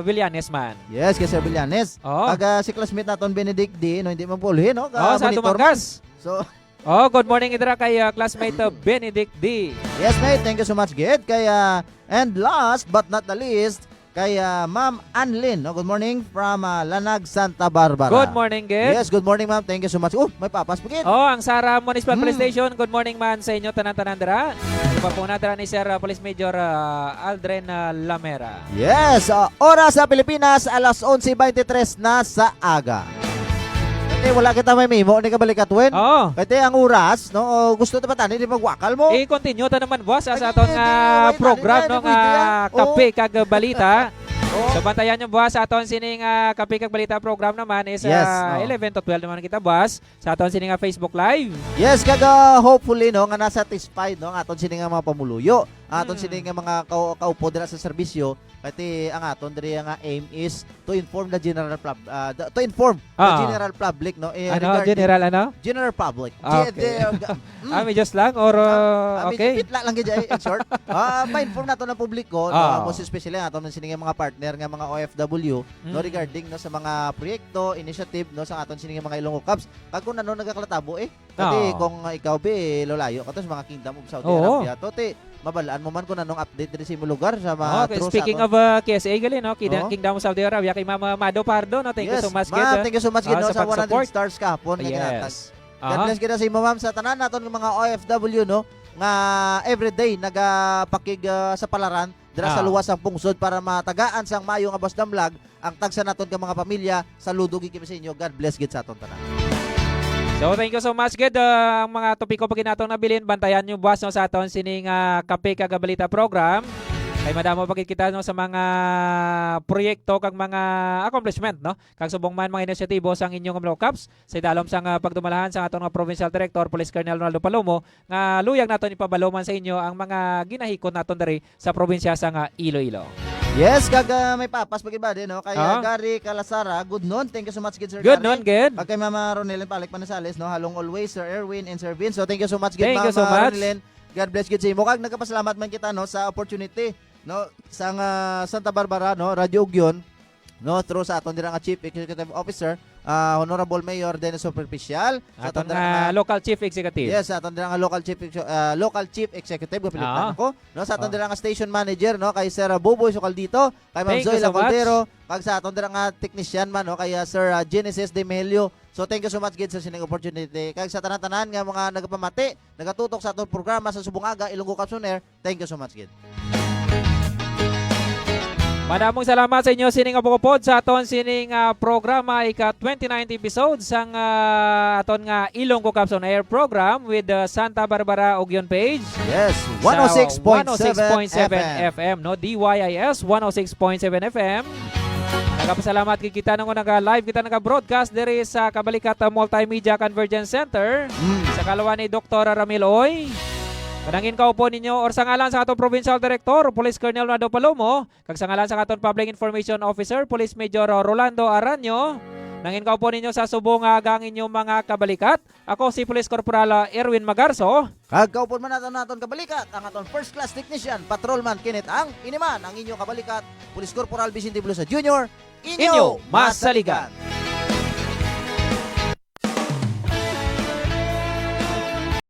Villanes man. Yes, kay Sir Villanes. Kag si classmate naton Benedict D, no, hindi man puluhin, no? Sa Tumagas. So, good morning idra kay classmate Benedict D. Yes, mate. Thank you so much, Gid. Kaya, and last but not the least, kay Ma'am Anlin. No? Good morning from Lanag, Santa Barbara. Good morning, Gid. Yes, good morning, ma'am. Thank you so much. May papas po, Gid. Ang Sara Municipal Police Station. Good morning, man, sa inyo tanan-tanan dira. Iba po na dira ni Sir Police Major Aldren Lamera. Yes, oras sa Pilipinas, alas 11:23 na sa aga. Kaya wala kita may memo, hindi ka balik atwin. Kaya ang oras, no, gusto na ba tani, di magwakal mo? I-continue ta naman, boss, sa atong program, no, nga kape kag balita. So, bantayan yung boss sa aton sining kape kag balita program naman is 11 to 12 naman kita, boss, sa aton sining Facebook Live. Yes, kag hopefully, no, nga na-satisfied, no, ang aton sining mga pamuluyo. Aton sining mga kaupo dira sa serbisyo. Kati ang aton diri nga aim is to inform the general the general public, no, general public. Okay. May just lang or okay. Pitla lang gid in short. Ma-inform nato ng publiko, most especially aton sining mga partner nga mga OFW, no, regarding no sa mga proyekto, initiative no sa aton sining mga Ilonggo Caps. Kag kun ano nagaklatabo kati kung ikaw lolayo kato sa mga kingdom of Saudi Arabia, tote mabalaan mo man kung anong update din sa imong lugar sa mga speaking of KSA gali, no, Kingdom of Saudi Arabia kay Mama Mado Pardo, no, thank you so much, Gid. Thank you so much, Gid, no, sa 100 support. stars kahapon nga ginatag. God bless kita sa imo, ma'am, sa tanan naton ng mga OFW, no, nga everyday nagapakig sa palaran dira sa luwas ang pungsod para matagaan sang maayong abas damlag ang tagsa naton ka mga pamilya. Saludo gid kami sa inyo. God bless gid sa aton tanan. So thank you so much, Gid. Ang mga topiko pag natong nabilin, bantayan nyo buwas no, sa aton sining kape kag balita program. Kay madamo pagit kita no, sa mga proyekto kag mga accomplishment, no, kag subong man mga inisyatibo sang inyong Ilonggo Caps sa idalom sang pagdumalahan sa aton nga Provincial Director Police Colonel Ronaldo Palomo nga luyag naton ipabaloman sa inyo ang mga ginahikot naton diri sa probinsya sang Iloilo. Yes, kag may papas pag iba din, no? Kaya Gary Calasara, good noon. Thank you so much, Gid, Sir Good Gary. noon, Gid. Kay Mama Ronelyn Palik Panisales, no? Halong always, Sir Erwin and Sir Vince. So, thank you so much, Gid, Mama Ronelyn. God bless, Gid, sa imo. Kag nagkapasalamat man kita, no, sa opportunity, no, sa Santa Barbara, no, Radio Ugyon, no, through sa aton dira nga Chief Executive Officer, Honorable Mayor Dennis Superficial, sa aton Local Chief Executive. Yes, sa aton dira nga Local Chief Executive kapilitan ko, no, sa aton dira nga Station Manager, no, kay Sir Buboy Sukaldito, kay Ma'am Zoe Caldero, kag sa aton dira nga technician man, no, kay Sir Genesis De Melio. So thank you so much, Gid, sa sining opportunity. Kag sa tanan-tanan nga mga nagapamati, nagatutok sa aton programa sa Subong Aga Ilonggo Caps on Air. Thank you so much, Gid. Madamong salamat sa inyo sining kapukupod sa aton sining programa ika 29th episode sang aton nga Ilonggo Caps on Air program with Santa Barbara Ugyon Page. Yes, Sa 106.7 FM no, DYIS 106.7 FM. Nagapasalamat kita nung naga-live kita naga-broadcast diri sa Kabalikat Multimedia Convergence Center sa kalawan ni Dr. Ramil Oy. Kanangin ka po ninyo or sa ngalan sa atong Provincial Director, Police Colonel Nado Palomo, kag sa ngalan sa atong Public Information Officer, Police Major Rolando Aranyo, nangin ka po ninyo sa subong gang inyong mga kabalikat. Ako si Police Corporal Erwin Magarso. Kag kaupon man naton kabalikat ang aton first class technician, Patrolman Kenneth Ang iniman ang inyong kabalikat, Police Corporal Vicente Blusa Jr. Inyo Masaligan.